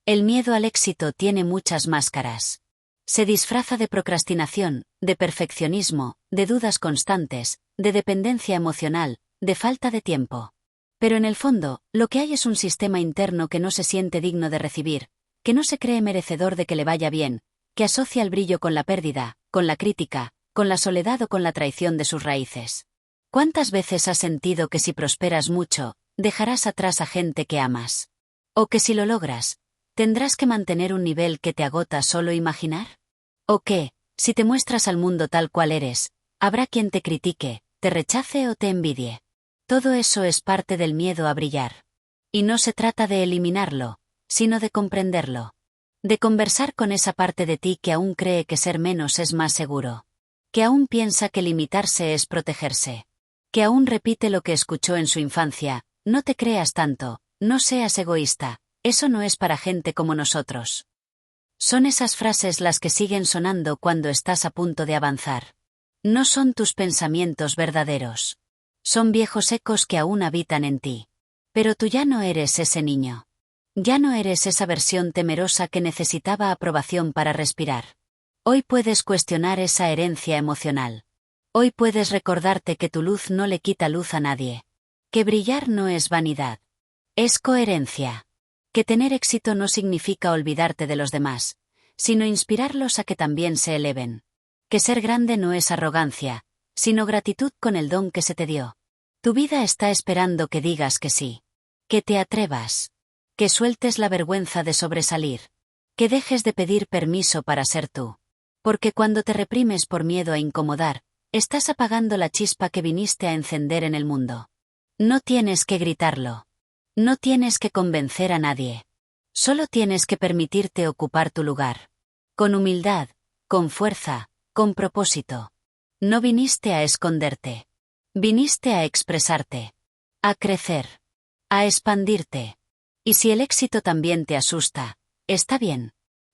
El miedo al éxito tiene muchas máscaras. Se disfraza de procrastinación, de perfeccionismo, de dudas constantes, de dependencia emocional, de falta de tiempo. Pero en el fondo, lo que hay es un sistema interno que no se siente digno de recibir, que no se cree merecedor de que le vaya bien, que asocia el brillo con la pérdida, con la crítica, con la soledad o con la traición de sus raíces. ¿Cuántas veces has sentido que si prosperas mucho, dejarás atrás a gente que amas? ¿O que si lo logras, tendrás que mantener un nivel que te agota solo imaginar? ¿O que, si te muestras al mundo tal cual eres, habrá quien te critique, te rechace o te envidie? Todo eso es parte del miedo a brillar. Y no se trata de eliminarlo, sino de comprenderlo. De conversar con esa parte de ti que aún cree que ser menos es más seguro. Que aún piensa que limitarse es protegerse. Que aún repite lo que escuchó en su infancia: no te creas tanto, no seas egoísta, eso no es para gente como nosotros. Son esas frases las que siguen sonando cuando estás a punto de avanzar. No son tus pensamientos verdaderos. Son viejos ecos que aún habitan en ti. Pero tú ya no eres ese niño. Ya no eres esa versión temerosa que necesitaba aprobación para respirar. Hoy puedes cuestionar esa herencia emocional. Hoy puedes recordarte que tu luz no le quita luz a nadie. Que brillar no es vanidad. Es coherencia. Que tener éxito no significa olvidarte de los demás, sino inspirarlos a que también se eleven. Que ser grande no es arrogancia, sino gratitud con el don que se te dio. Tu vida está esperando que digas que sí. Que te atrevas. Que sueltes la vergüenza de sobresalir. Que dejes de pedir permiso para ser tú. Porque cuando te reprimes por miedo a incomodar, estás apagando la chispa que viniste a encender en el mundo. No tienes que gritarlo. No tienes que convencer a nadie. Solo tienes que permitirte ocupar tu lugar. Con humildad, con fuerza, con propósito. No viniste a esconderte. Viniste a expresarte. A crecer. A expandirte. Y si el éxito también te asusta, está bien.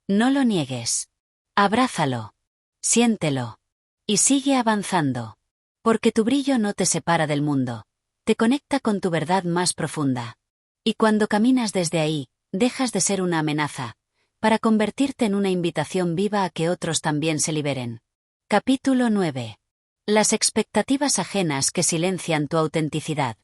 No lo niegues. Abrázalo. Siéntelo. Y sigue avanzando. Porque tu brillo no te separa del mundo. Te conecta con tu verdad más profunda. Y cuando caminas desde ahí, dejas de ser una amenaza, para convertirte en una invitación viva a que otros también se liberen. Capítulo 9. Las expectativas ajenas que silencian tu autenticidad.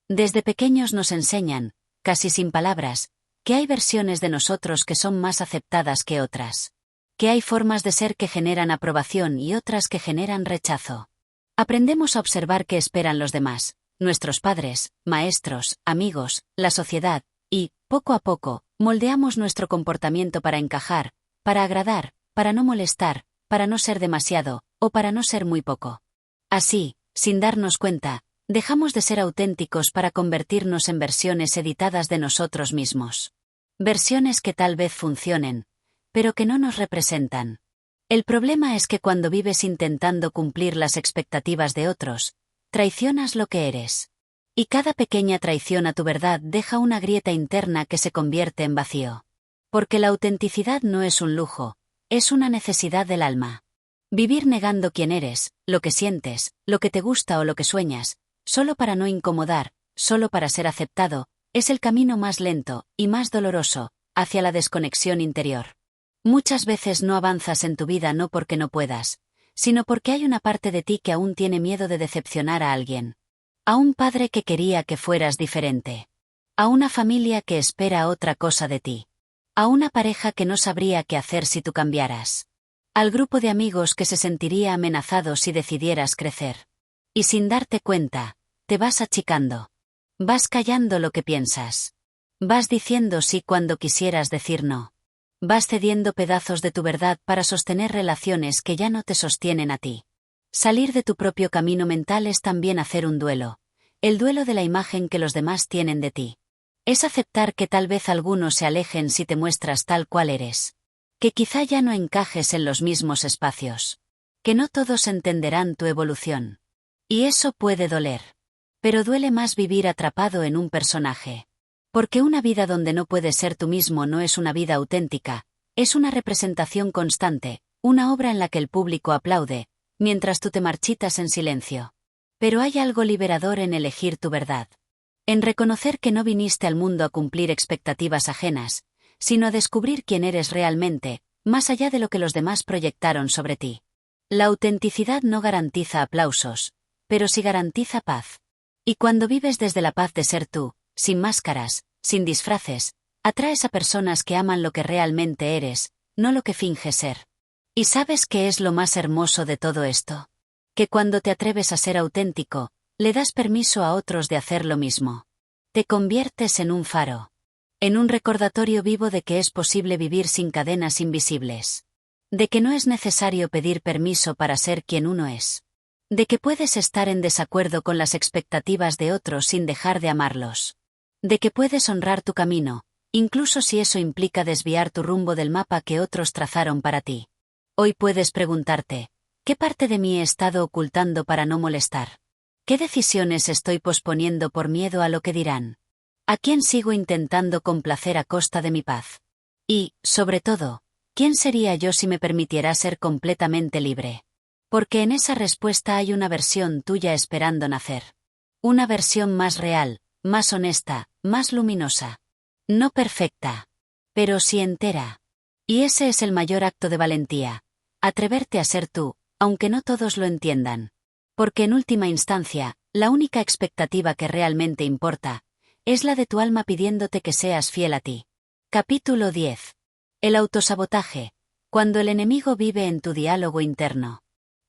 Desde pequeños nos enseñan, casi sin palabras, que hay versiones de nosotros que son más aceptadas que otras. Que hay formas de ser que generan aprobación y otras que generan rechazo. Aprendemos a observar qué esperan los demás, nuestros padres, maestros, amigos, la sociedad, y, poco a poco, moldeamos nuestro comportamiento para encajar, para agradar, para no molestar, para no ser demasiado, o para no ser muy poco. Así, sin darnos cuenta, dejamos de ser auténticos para convertirnos en versiones editadas de nosotros mismos. Versiones que tal vez funcionen, pero que no nos representan. El problema es que cuando vives intentando cumplir las expectativas de otros, traicionas lo que eres. Y cada pequeña traición a tu verdad deja una grieta interna que se convierte en vacío. Porque la autenticidad no es un lujo, es una necesidad del alma. Vivir negando quién eres, lo que sientes, lo que te gusta o lo que sueñas, solo para no incomodar, solo para ser aceptado, es el camino más lento, y más doloroso, hacia la desconexión interior. Muchas veces no avanzas en tu vida no porque no puedas, sino porque hay una parte de ti que aún tiene miedo de decepcionar a alguien. A un padre que quería que fueras diferente. A una familia que espera otra cosa de ti. A una pareja que no sabría qué hacer si tú cambiaras. Al grupo de amigos que se sentiría amenazado si decidieras crecer. Y sin darte cuenta, te vas achicando. Vas callando lo que piensas. Vas diciendo sí cuando quisieras decir no. Vas cediendo pedazos de tu verdad para sostener relaciones que ya no te sostienen a ti. Salir de tu propio camino mental es también hacer un duelo. El duelo de la imagen que los demás tienen de ti. Es aceptar que tal vez algunos se alejen si te muestras tal cual eres. Que quizá ya no encajes en los mismos espacios. Que no todos entenderán tu evolución. Y eso puede doler. Pero duele más vivir atrapado en un personaje. Porque una vida donde no puedes ser tú mismo no es una vida auténtica, es una representación constante, una obra en la que el público aplaude, mientras tú te marchitas en silencio. Pero hay algo liberador en elegir tu verdad. En reconocer que no viniste al mundo a cumplir expectativas ajenas, sino a descubrir quién eres realmente, más allá de lo que los demás proyectaron sobre ti. La autenticidad no garantiza aplausos, pero sí garantiza paz. Y cuando vives desde la paz de ser tú, sin máscaras, sin disfraces, atraes a personas que aman lo que realmente eres, no lo que finges ser. ¿Y sabes qué es lo más hermoso de todo esto? Que cuando te atreves a ser auténtico, le das permiso a otros de hacer lo mismo. Te conviertes en un faro. En un recordatorio vivo de que es posible vivir sin cadenas invisibles. De que no es necesario pedir permiso para ser quien uno es. De que puedes estar en desacuerdo con las expectativas de otros sin dejar de amarlos. De que puedes honrar tu camino, incluso si eso implica desviar tu rumbo del mapa que otros trazaron para ti. Hoy puedes preguntarte, ¿qué parte de mí he estado ocultando para no molestar? ¿Qué decisiones estoy posponiendo por miedo a lo que dirán? ¿A quién sigo intentando complacer a costa de mi paz? Y, sobre todo, ¿quién sería yo si me permitiera ser completamente libre? Porque en esa respuesta hay una versión tuya esperando nacer. Una versión más real, más honesta, más luminosa. No perfecta, pero sí entera. Y ese es el mayor acto de valentía, atreverte a ser tú, aunque no todos lo entiendan. Porque en última instancia, la única expectativa que realmente importa, es la de tu alma pidiéndote que seas fiel a ti. Capítulo 10. El autosabotaje. Cuando el enemigo vive en tu diálogo interno.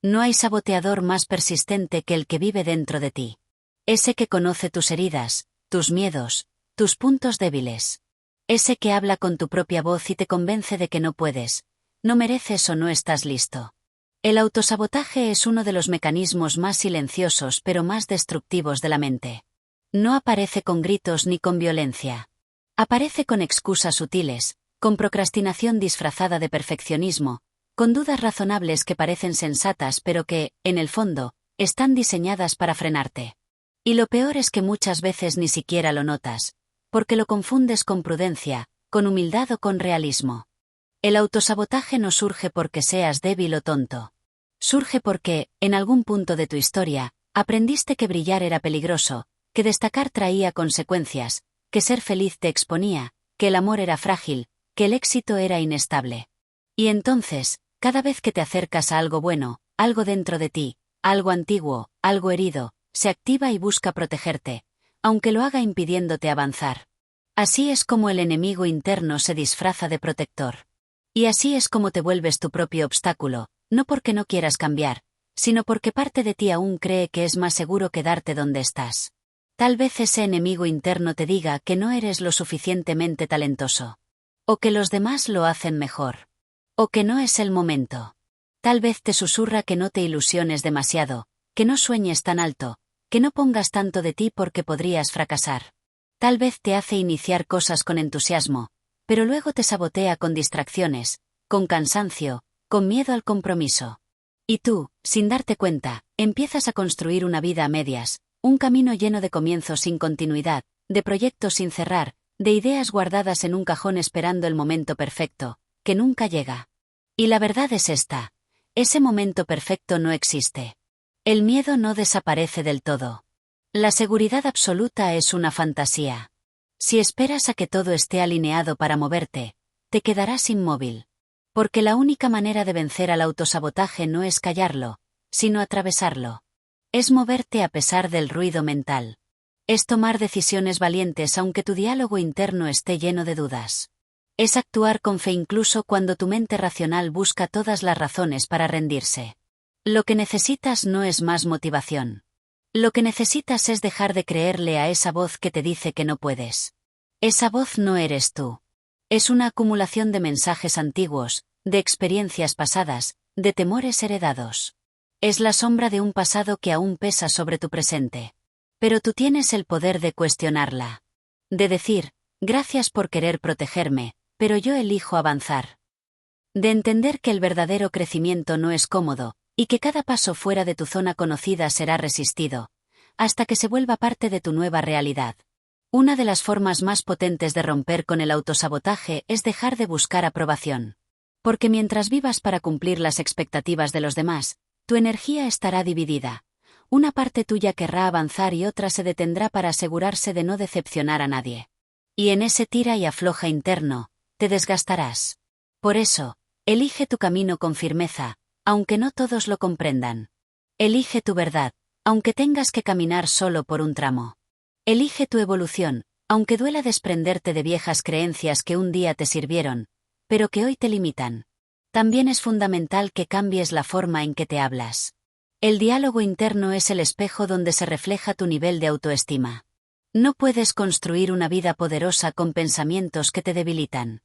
No hay saboteador más persistente que el que vive dentro de ti. Ese que conoce tus heridas, tus miedos, tus puntos débiles. Ese que habla con tu propia voz y te convence de que no puedes, no mereces o no estás listo. El autosabotaje es uno de los mecanismos más silenciosos pero más destructivos de la mente. No aparece con gritos ni con violencia. Aparece con excusas sutiles, con procrastinación disfrazada de perfeccionismo, con dudas razonables que parecen sensatas pero que, en el fondo, están diseñadas para frenarte. Y lo peor es que muchas veces ni siquiera lo notas, porque lo confundes con prudencia, con humildad o con realismo. El autosabotaje no surge porque seas débil o tonto. Surge porque, en algún punto de tu historia, aprendiste que brillar era peligroso, que destacar traía consecuencias, que ser feliz te exponía, que el amor era frágil, que el éxito era inestable. Y entonces, cada vez que te acercas a algo bueno, algo dentro de ti, algo antiguo, algo herido, se activa y busca protegerte, aunque lo haga impidiéndote avanzar. Así es como el enemigo interno se disfraza de protector. Y así es como te vuelves tu propio obstáculo, no porque no quieras cambiar, sino porque parte de ti aún cree que es más seguro quedarte donde estás. Tal vez ese enemigo interno te diga que no eres lo suficientemente talentoso. O que los demás lo hacen mejor. O que no es el momento. Tal vez te susurra que no te ilusiones demasiado, que no sueñes tan alto, que no pongas tanto de ti porque podrías fracasar. Tal vez te hace iniciar cosas con entusiasmo, pero luego te sabotea con distracciones, con cansancio, con miedo al compromiso. Y tú, sin darte cuenta, empiezas a construir una vida a medias, un camino lleno de comienzos sin continuidad, de proyectos sin cerrar, de ideas guardadas en un cajón esperando el momento perfecto, que nunca llega. Y la verdad es esta: ese momento perfecto no existe. El miedo no desaparece del todo. La seguridad absoluta es una fantasía. Si esperas a que todo esté alineado para moverte, te quedarás inmóvil. Porque la única manera de vencer al autosabotaje no es callarlo, sino atravesarlo. Es moverte a pesar del ruido mental. Es tomar decisiones valientes aunque tu diálogo interno esté lleno de dudas. Es actuar con fe incluso cuando tu mente racional busca todas las razones para rendirse. Lo que necesitas no es más motivación. Lo que necesitas es dejar de creerle a esa voz que te dice que no puedes. Esa voz no eres tú. Es una acumulación de mensajes antiguos, de experiencias pasadas, de temores heredados. Es la sombra de un pasado que aún pesa sobre tu presente. Pero tú tienes el poder de cuestionarla. De decir: gracias por querer protegerme, pero yo elijo avanzar. De entender que el verdadero crecimiento no es cómodo, y que cada paso fuera de tu zona conocida será resistido, hasta que se vuelva parte de tu nueva realidad. Una de las formas más potentes de romper con el autosabotaje es dejar de buscar aprobación. Porque mientras vivas para cumplir las expectativas de los demás, tu energía estará dividida. Una parte tuya querrá avanzar y otra se detendrá para asegurarse de no decepcionar a nadie. Y en ese tira y afloja interno, te desgastarás. Por eso, elige tu camino con firmeza, aunque no todos lo comprendan. Elige tu verdad, aunque tengas que caminar solo por un tramo. Elige tu evolución, aunque duela desprenderte de viejas creencias que un día te sirvieron, pero que hoy te limitan. También es fundamental que cambies la forma en que te hablas. El diálogo interno es el espejo donde se refleja tu nivel de autoestima. No puedes construir una vida poderosa con pensamientos que te debilitan.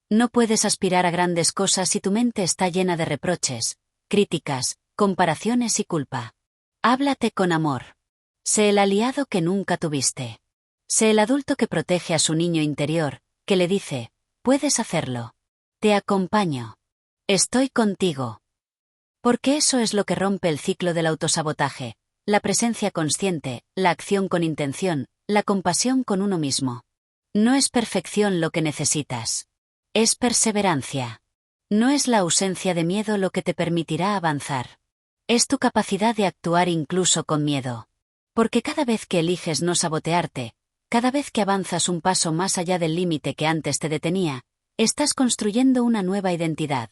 No puedes aspirar a grandes cosas si tu mente está llena de reproches, críticas, comparaciones y culpa. Háblate con amor. Sé el aliado que nunca tuviste. Sé el adulto que protege a su niño interior, que le dice: puedes hacerlo. Te acompaño. Estoy contigo. Porque eso es lo que rompe el ciclo del autosabotaje: la presencia consciente, la acción con intención, la compasión con uno mismo. No es perfección lo que necesitas. Es perseverancia. No es la ausencia de miedo lo que te permitirá avanzar. Es tu capacidad de actuar incluso con miedo. Porque cada vez que eliges no sabotearte, cada vez que avanzas un paso más allá del límite que antes te detenía, estás construyendo una nueva identidad.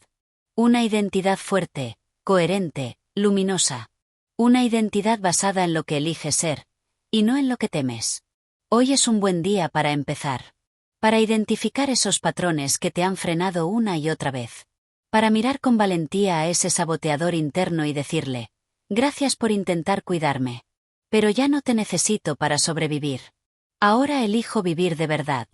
Una identidad fuerte, coherente, luminosa. Una identidad basada en lo que eliges ser, y no en lo que temes. Hoy es un buen día para empezar. Para identificar esos patrones que te han frenado una y otra vez. Para mirar con valentía a ese saboteador interno y decirle: gracias por intentar cuidarme. Pero ya no te necesito para sobrevivir. Ahora elijo vivir de verdad.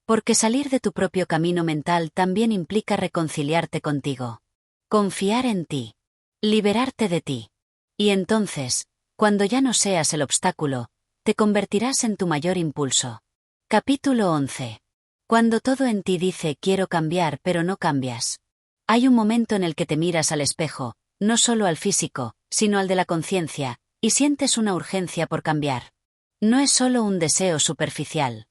Porque salir de tu propio camino mental también implica reconciliarte contigo. Confiar en ti. Liberarte de ti. Y entonces, cuando ya no seas el obstáculo, te convertirás en tu mayor impulso. Capítulo 11. Cuando todo en ti dice quiero cambiar pero no cambias. Hay un momento en el que te miras al espejo, no solo al físico, sino al de la conciencia, y sientes una urgencia por cambiar. No es solo un deseo superficial.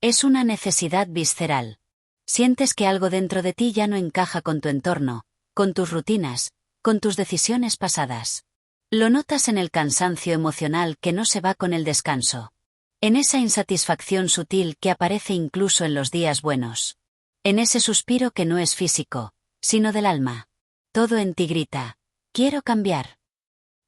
Es una necesidad visceral. Sientes que algo dentro de ti ya no encaja con tu entorno, con tus rutinas, con tus decisiones pasadas. Lo notas en el cansancio emocional que no se va con el descanso. En esa insatisfacción sutil que aparece incluso en los días buenos. En ese suspiro que no es físico, sino del alma. Todo en ti grita: quiero cambiar.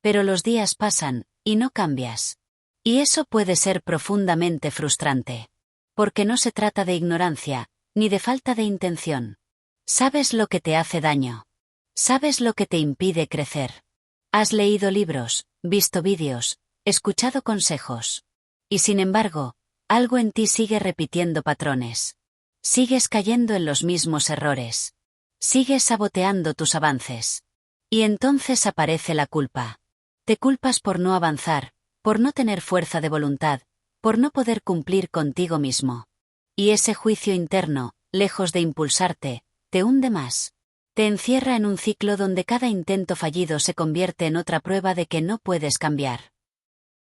Pero los días pasan, y no cambias. Y eso puede ser profundamente frustrante. Porque no se trata de ignorancia, ni de falta de intención. Sabes lo que te hace daño. Sabes lo que te impide crecer. Has leído libros, visto vídeos, escuchado consejos. Y sin embargo, algo en ti sigue repitiendo patrones. Sigues cayendo en los mismos errores. Sigues saboteando tus avances. Y entonces aparece la culpa. Te culpas por no avanzar, por no tener fuerza de voluntad, por no poder cumplir contigo mismo. Y ese juicio interno, lejos de impulsarte, te hunde más. Te encierra en un ciclo donde cada intento fallido se convierte en otra prueba de que no puedes cambiar.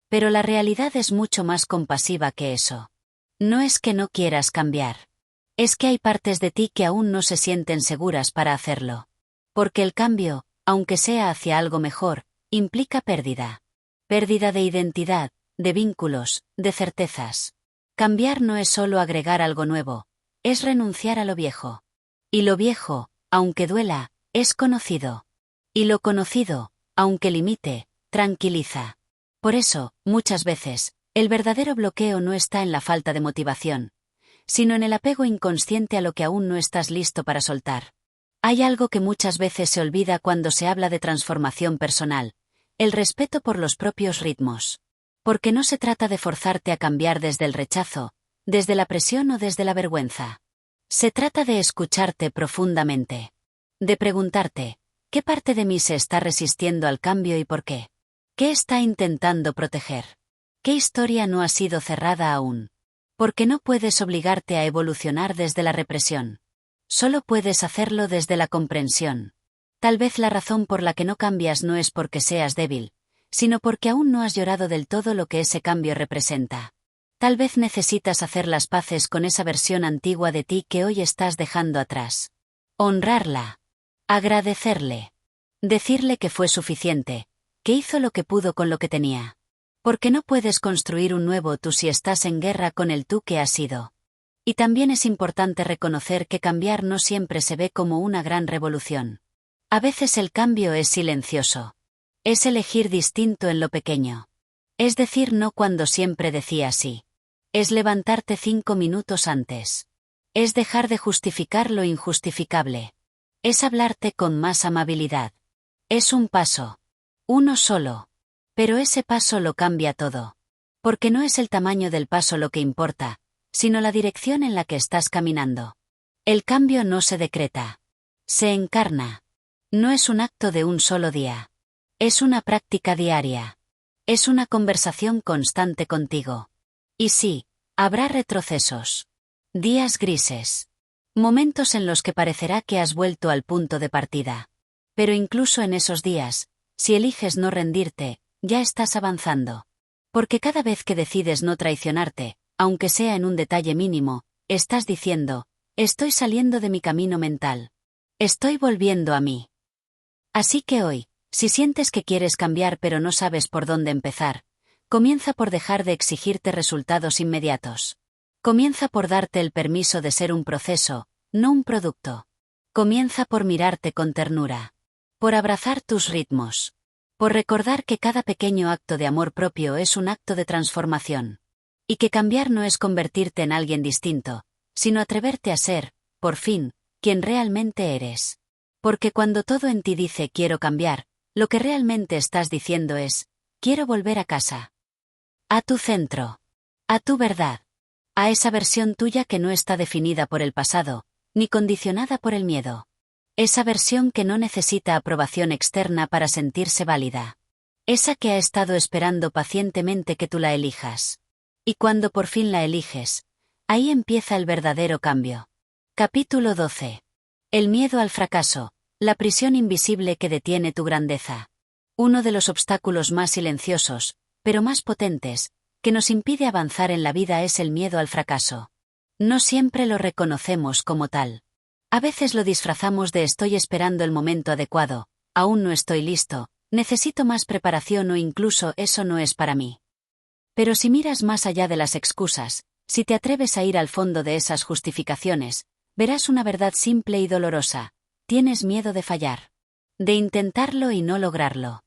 Pero la realidad es mucho más compasiva que eso. No es que no quieras cambiar. Es que hay partes de ti que aún no se sienten seguras para hacerlo. Porque el cambio, aunque sea hacia algo mejor, implica pérdida. Pérdida de identidad, de vínculos, de certezas. Cambiar no es solo agregar algo nuevo, es renunciar a lo viejo. Y lo viejo, aunque duela, es conocido. Y lo conocido, aunque limite, tranquiliza. Por eso, muchas veces, el verdadero bloqueo no está en la falta de motivación, sino en el apego inconsciente a lo que aún no estás listo para soltar. Hay algo que muchas veces se olvida cuando se habla de transformación personal: el respeto por los propios ritmos. Porque no se trata de forzarte a cambiar desde el rechazo, desde la presión o desde la vergüenza. Se trata de escucharte profundamente. De preguntarte, ¿qué parte de mí se está resistiendo al cambio y por qué? ¿Qué está intentando proteger? ¿Qué historia no ha sido cerrada aún? Porque no puedes obligarte a evolucionar desde la represión. Solo puedes hacerlo desde la comprensión. Tal vez la razón por la que no cambias no es porque seas débil, sino porque aún no has llorado del todo lo que ese cambio representa. Tal vez necesitas hacer las paces con esa versión antigua de ti que hoy estás dejando atrás. Honrarla. Agradecerle. Decirle que fue suficiente, que hizo lo que pudo con lo que tenía. Porque no puedes construir un nuevo tú si estás en guerra con el tú que has sido. Y también es importante reconocer que cambiar no siempre se ve como una gran revolución. A veces el cambio es silencioso. Es elegir distinto en lo pequeño. Es decir no cuando siempre decía sí. Es levantarte 5 minutos antes. Es dejar de justificar lo injustificable. Es hablarte con más amabilidad. Es un paso. Uno solo. Pero ese paso lo cambia todo. Porque no es el tamaño del paso lo que importa, sino la dirección en la que estás caminando. El cambio no se decreta. Se encarna. No es un acto de un solo día. Es una práctica diaria. Es una conversación constante contigo. Y sí, habrá retrocesos. Días grises. Momentos en los que parecerá que has vuelto al punto de partida. Pero incluso en esos días, si eliges no rendirte, ya estás avanzando. Porque cada vez que decides no traicionarte, aunque sea en un detalle mínimo, estás diciendo, estoy saliendo de mi camino mental. Estoy volviendo a mí. Así que hoy, si sientes que quieres cambiar pero no sabes por dónde empezar, comienza por dejar de exigirte resultados inmediatos. Comienza por darte el permiso de ser un proceso, no un producto. Comienza por mirarte con ternura. Por abrazar tus ritmos. Por recordar que cada pequeño acto de amor propio es un acto de transformación. Y que cambiar no es convertirte en alguien distinto, sino atreverte a ser, por fin, quien realmente eres. Porque cuando todo en ti dice quiero cambiar, lo que realmente estás diciendo es, quiero volver a casa. A tu centro. A tu verdad. A esa versión tuya que no está definida por el pasado, ni condicionada por el miedo. Esa versión que no necesita aprobación externa para sentirse válida. Esa que ha estado esperando pacientemente que tú la elijas. Y cuando por fin la eliges, ahí empieza el verdadero cambio. Capítulo 12. El miedo al fracaso, la prisión invisible que detiene tu grandeza. Uno de los obstáculos más silenciosos, pero más potentes, que nos impide avanzar en la vida es el miedo al fracaso. No siempre lo reconocemos como tal. A veces lo disfrazamos de estoy esperando el momento adecuado, aún no estoy listo, necesito más preparación o incluso eso no es para mí. Pero si miras más allá de las excusas, si te atreves a ir al fondo de esas justificaciones, verás una verdad simple y dolorosa: tienes miedo de fallar. De intentarlo y no lograrlo.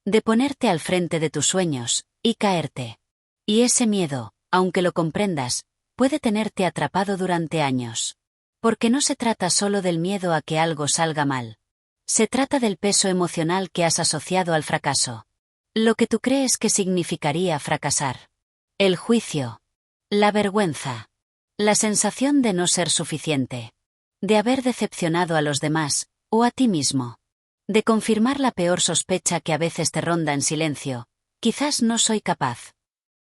De ponerte al frente de tus sueños, y caerte. Y ese miedo, aunque lo comprendas, puede tenerte atrapado durante años. Porque no se trata solo del miedo a que algo salga mal. Se trata del peso emocional que has asociado al fracaso. Lo que tú crees que significaría fracasar. El juicio. La vergüenza. La sensación de no ser suficiente. De haber decepcionado a los demás, o a ti mismo. De confirmar la peor sospecha que a veces te ronda en silencio: quizás no soy capaz.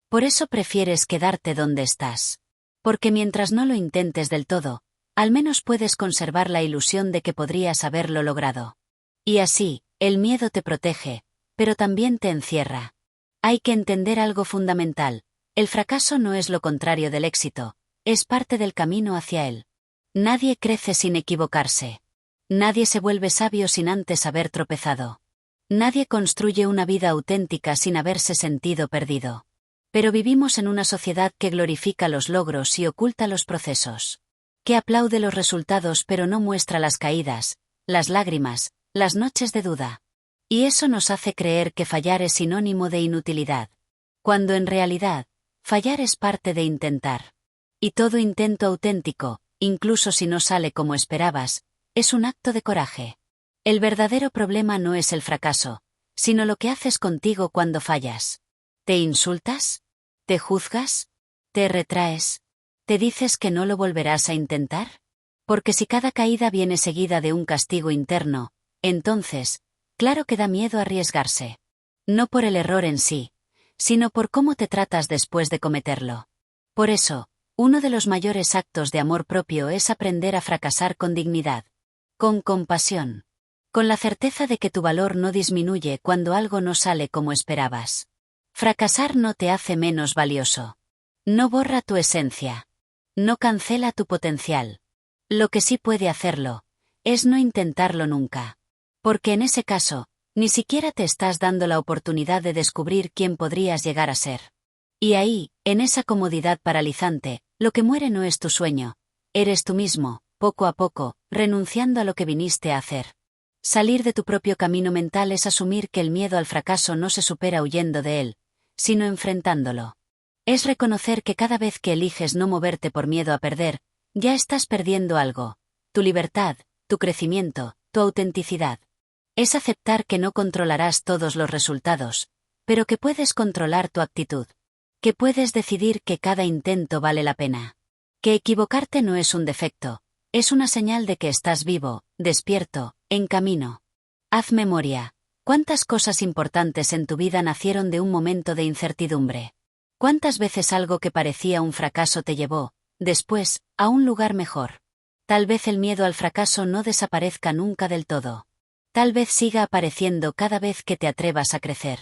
Por eso prefieres quedarte donde estás. Porque mientras no lo intentes del todo, al menos puedes conservar la ilusión de que podrías haberlo logrado. Y así, el miedo te protege, pero también te encierra. Hay que entender algo fundamental: el fracaso no es lo contrario del éxito, es parte del camino hacia él. Nadie crece sin equivocarse. Nadie se vuelve sabio sin antes haber tropezado. Nadie construye una vida auténtica sin haberse sentido perdido. Pero vivimos en una sociedad que glorifica los logros y oculta los procesos. Que aplaude los resultados pero no muestra las caídas, las lágrimas, las noches de duda. Y eso nos hace creer que fallar es sinónimo de inutilidad. Cuando en realidad, fallar es parte de intentar. Y todo intento auténtico, incluso si no sale como esperabas, es un acto de coraje. El verdadero problema no es el fracaso, sino lo que haces contigo cuando fallas. ¿Te insultas? ¿Te juzgas? ¿Te retraes? ¿Te dices que no lo volverás a intentar? Porque si cada caída viene seguida de un castigo interno, entonces, claro que da miedo arriesgarse. No por el error en sí, sino por cómo te tratas después de cometerlo. Por eso, uno de los mayores actos de amor propio es aprender a fracasar con dignidad. Con compasión. Con la certeza de que tu valor no disminuye cuando algo no sale como esperabas. Fracasar no te hace menos valioso. No borra tu esencia. No cancela tu potencial. Lo que sí puede hacerlo, es no intentarlo nunca. Porque en ese caso, ni siquiera te estás dando la oportunidad de descubrir quién podrías llegar a ser. Y ahí, en esa comodidad paralizante, lo que muere no es tu sueño. Eres tú mismo, poco a poco, renunciando a lo que viniste a hacer. Salir de tu propio camino mental es asumir que el miedo al fracaso no se supera huyendo de él, sino enfrentándolo. Es reconocer que cada vez que eliges no moverte por miedo a perder, ya estás perdiendo algo: tu libertad, tu crecimiento, tu autenticidad. Es aceptar que no controlarás todos los resultados, pero que puedes controlar tu actitud. Que puedes decidir que cada intento vale la pena. Que equivocarte no es un defecto, es una señal de que estás vivo, despierto, en camino. Haz memoria. ¿Cuántas cosas importantes en tu vida nacieron de un momento de incertidumbre? ¿Cuántas veces algo que parecía un fracaso te llevó, después, a un lugar mejor? Tal vez el miedo al fracaso no desaparezca nunca del todo. Tal vez siga apareciendo cada vez que te atrevas a crecer.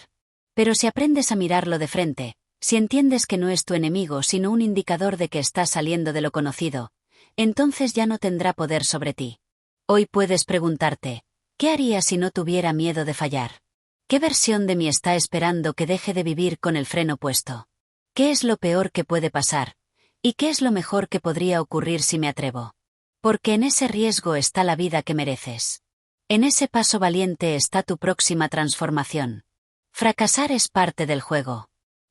Pero si aprendes a mirarlo de frente, si entiendes que no es tu enemigo sino un indicador de que estás saliendo de lo conocido, entonces ya no tendrá poder sobre ti. Hoy puedes preguntarte: ¿qué haría si no tuviera miedo de fallar? ¿Qué versión de mí está esperando que deje de vivir con el freno puesto? ¿Qué es lo peor que puede pasar? ¿Y qué es lo mejor que podría ocurrir si me atrevo? Porque en ese riesgo está la vida que mereces. En ese paso valiente está tu próxima transformación. Fracasar es parte del juego.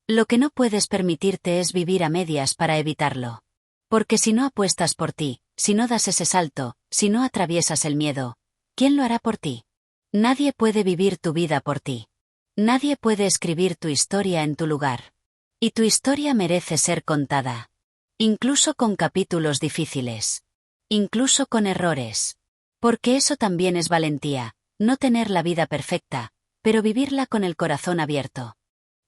Lo que no puedes permitirte es vivir a medias para evitarlo. Porque si no apuestas por ti, si no das ese salto, si no atraviesas el miedo, ¿quién lo hará por ti? Nadie puede vivir tu vida por ti. Nadie puede escribir tu historia en tu lugar. Y tu historia merece ser contada. Incluso con capítulos difíciles. Incluso con errores. Porque eso también es valentía, no tener la vida perfecta, pero vivirla con el corazón abierto.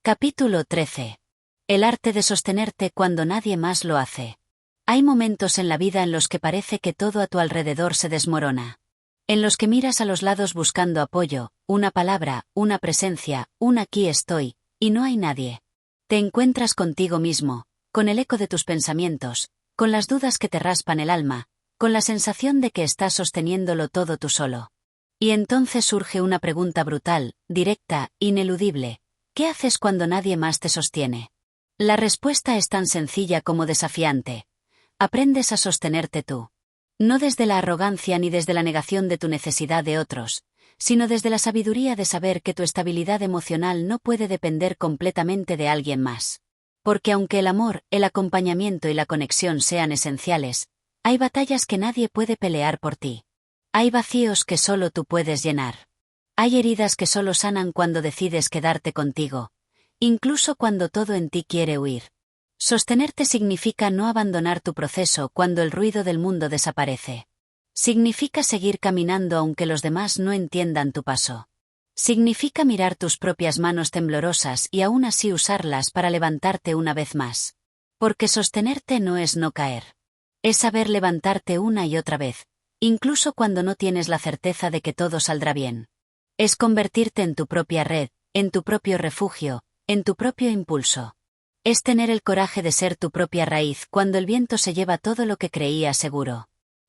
Capítulo 13. El arte de sostenerte cuando nadie más lo hace. Hay momentos en la vida en los que parece que todo a tu alrededor se desmorona. En los que miras a los lados buscando apoyo, una palabra, una presencia, un aquí estoy, y no hay nadie. Te encuentras contigo mismo, con el eco de tus pensamientos, con las dudas que te raspan el alma, con la sensación de que estás sosteniéndolo todo tú solo. Y entonces surge una pregunta brutal, directa, ineludible: ¿qué haces cuando nadie más te sostiene? La respuesta es tan sencilla como desafiante. Aprendes a sostenerte tú. No desde la arrogancia ni desde la negación de tu necesidad de otros, sino desde la sabiduría de saber que tu estabilidad emocional no puede depender completamente de alguien más. Porque aunque el amor, el acompañamiento y la conexión sean esenciales, hay batallas que nadie puede pelear por ti. Hay vacíos que solo tú puedes llenar. Hay heridas que solo sanan cuando decides quedarte contigo, incluso cuando todo en ti quiere huir. Sostenerte significa no abandonar tu proceso cuando el ruido del mundo desaparece. Significa seguir caminando aunque los demás no entiendan tu paso. Significa mirar tus propias manos temblorosas y aún así usarlas para levantarte una vez más. Porque sostenerte no es no caer. Es saber levantarte una y otra vez, incluso cuando no tienes la certeza de que todo saldrá bien. Es convertirte en tu propia red, en tu propio refugio, en tu propio impulso. Es tener el coraje de ser tu propia raíz cuando el viento se lleva todo lo que creías seguro.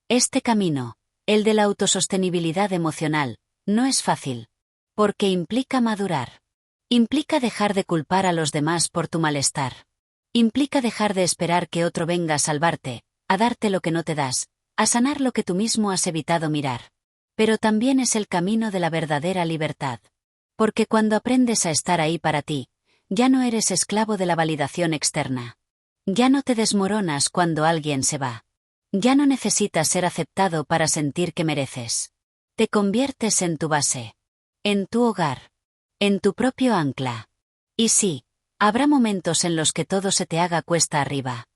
Este camino, el de la autosostenibilidad emocional, no es fácil. Porque implica madurar. Implica dejar de culpar a los demás por tu malestar. Implica dejar de esperar que otro venga a salvarte, a darte lo que no te das, a sanar lo que tú mismo has evitado mirar. Pero también es el camino de la verdadera libertad. Porque cuando aprendes a estar ahí para ti, ya no eres esclavo de la validación externa. Ya no te desmoronas cuando alguien se va. Ya no necesitas ser aceptado para sentir que mereces. Te conviertes en tu base. En tu hogar. En tu propio ancla. Y sí, habrá momentos en los que todo se te haga cuesta arriba.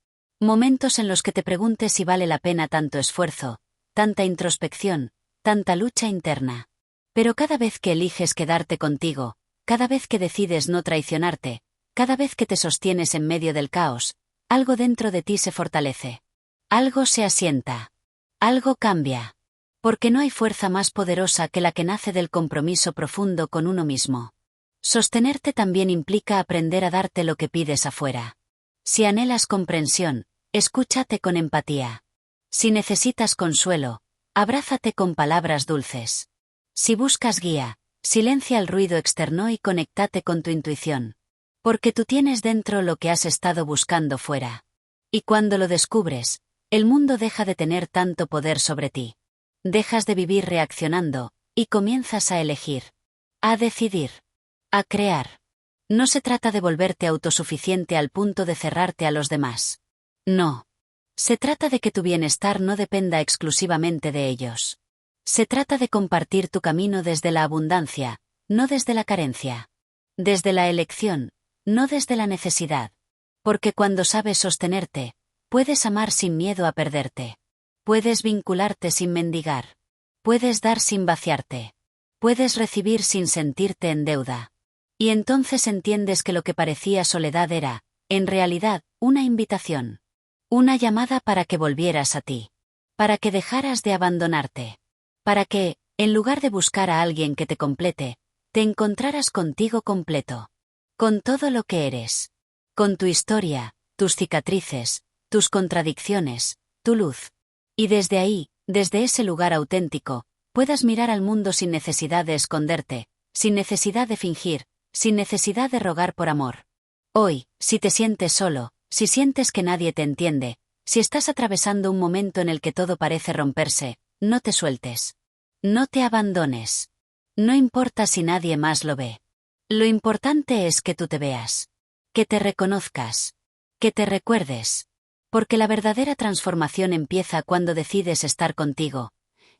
Momentos en los que te preguntes si vale la pena tanto esfuerzo, tanta introspección, tanta lucha interna. Pero cada vez que eliges quedarte contigo, cada vez que decides no traicionarte, cada vez que te sostienes en medio del caos, algo dentro de ti se fortalece. Algo se asienta. Algo cambia. Porque no hay fuerza más poderosa que la que nace del compromiso profundo con uno mismo. Sostenerte también implica aprender a darte lo que pides afuera. Si anhelas comprensión, escúchate con empatía. Si necesitas consuelo, abrázate con palabras dulces. Si buscas guía, silencia el ruido externo y conéctate con tu intuición. Porque tú tienes dentro lo que has estado buscando fuera. Y cuando lo descubres, el mundo deja de tener tanto poder sobre ti. Dejas de vivir reaccionando, y comienzas a elegir. A decidir. A crear. No se trata de volverte autosuficiente al punto de cerrarte a los demás. No. Se trata de que tu bienestar no dependa exclusivamente de ellos. Se trata de compartir tu camino desde la abundancia, no desde la carencia. Desde la elección, no desde la necesidad. Porque cuando sabes sostenerte, puedes amar sin miedo a perderte. Puedes vincularte sin mendigar. Puedes dar sin vaciarte. Puedes recibir sin sentirte en deuda. Y entonces entiendes que lo que parecía soledad era, en realidad, una invitación. Una llamada para que volvieras a ti. Para que dejaras de abandonarte. Para que, en lugar de buscar a alguien que te complete, te encontraras contigo completo. Con todo lo que eres. Con tu historia, tus cicatrices, tus contradicciones, tu luz. Y desde ahí, desde ese lugar auténtico, puedas mirar al mundo sin necesidad de esconderte, sin necesidad de fingir, sin necesidad de rogar por amor. Hoy, si te sientes solo, si sientes que nadie te entiende, si estás atravesando un momento en el que todo parece romperse, no te sueltes. No te abandones. No importa si nadie más lo ve. Lo importante es que tú te veas. Que te reconozcas. Que te recuerdes. Porque la verdadera transformación empieza cuando decides estar contigo,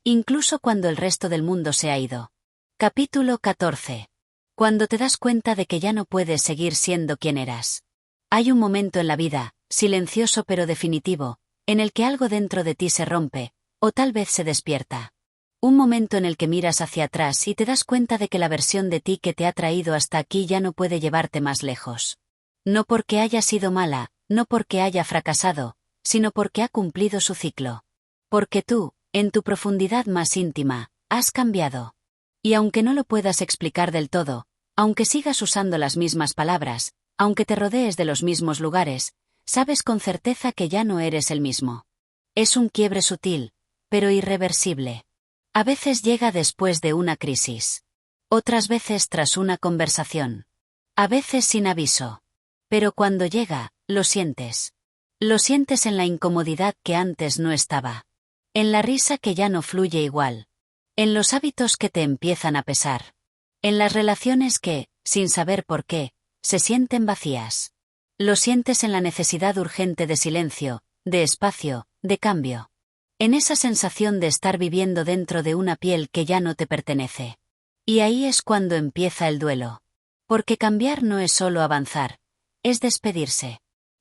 incluso cuando el resto del mundo se ha ido. Capítulo 14. Cuando te das cuenta de que ya no puedes seguir siendo quien eras. Hay un momento en la vida, silencioso pero definitivo, en el que algo dentro de ti se rompe, o tal vez se despierta. Un momento en el que miras hacia atrás y te das cuenta de que la versión de ti que te ha traído hasta aquí ya no puede llevarte más lejos. No porque haya sido mala, no porque haya fracasado, sino porque ha cumplido su ciclo. Porque tú, en tu profundidad más íntima, has cambiado. Y aunque no lo puedas explicar del todo, aunque sigas usando las mismas palabras, aunque te rodees de los mismos lugares, sabes con certeza que ya no eres el mismo. Es un quiebre sutil, pero irreversible. A veces llega después de una crisis. Otras veces tras una conversación. A veces sin aviso. Pero cuando llega, lo sientes. Lo sientes en la incomodidad que antes no estaba. En la risa que ya no fluye igual. En los hábitos que te empiezan a pesar. En las relaciones que, sin saber por qué, se sienten vacías. Lo sientes en la necesidad urgente de silencio, de espacio, de cambio. En esa sensación de estar viviendo dentro de una piel que ya no te pertenece. Y ahí es cuando empieza el duelo. Porque cambiar no es solo avanzar, es despedirse.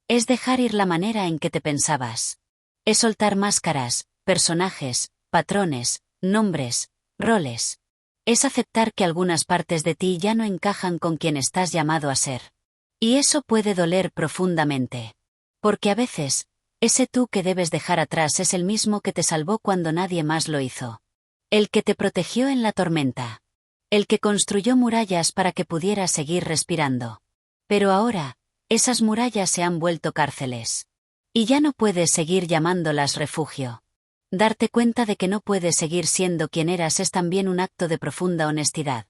Es dejar ir la manera en que te pensabas. Es soltar máscaras, personajes, patrones, nombres, roles. Es aceptar que algunas partes de ti ya no encajan con quien estás llamado a ser. Y eso puede doler profundamente. Porque a veces, Ese tú que debes dejar atrás es el mismo que te salvó cuando nadie más lo hizo. El que te protegió en la tormenta. El que construyó murallas para que pudieras seguir respirando. Pero ahora, esas murallas se han vuelto cárceles. Y ya no puedes seguir llamándolas refugio. Darte cuenta de que no puedes seguir siendo quien eras es también un acto de profunda honestidad.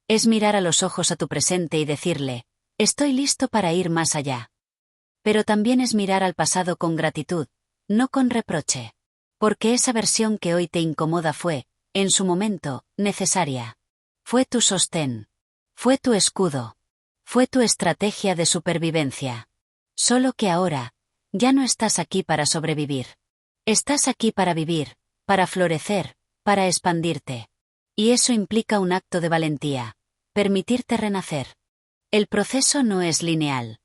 Es mirar a los ojos a tu presente y decirle, estoy listo para ir más allá. Pero también es mirar al pasado con gratitud, no con reproche. Porque esa versión que hoy te incomoda fue, en su momento, necesaria. Fue tu sostén. Fue tu escudo. Fue tu estrategia de supervivencia. Solo que ahora, ya no estás aquí para sobrevivir. Estás aquí para vivir, para florecer, para expandirte. Y eso implica un acto de valentía. Permitirte renacer. El proceso no es lineal.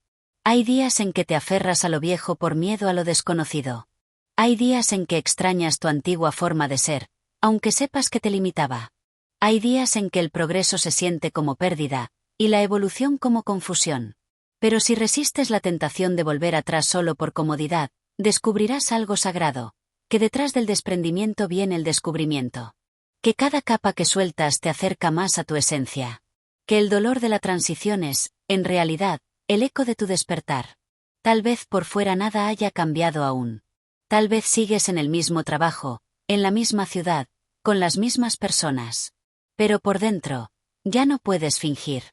Hay días en que te aferras a lo viejo por miedo a lo desconocido. Hay días en que extrañas tu antigua forma de ser, aunque sepas que te limitaba. Hay días en que el progreso se siente como pérdida, y la evolución como confusión. Pero si resistes la tentación de volver atrás solo por comodidad, descubrirás algo sagrado, que detrás del desprendimiento viene el descubrimiento. Que cada capa que sueltas te acerca más a tu esencia. Que el dolor de la transición es, en realidad, el eco de tu despertar. Tal vez por fuera nada haya cambiado aún. Tal vez sigues en el mismo trabajo, en la misma ciudad, con las mismas personas. Pero por dentro, ya no puedes fingir.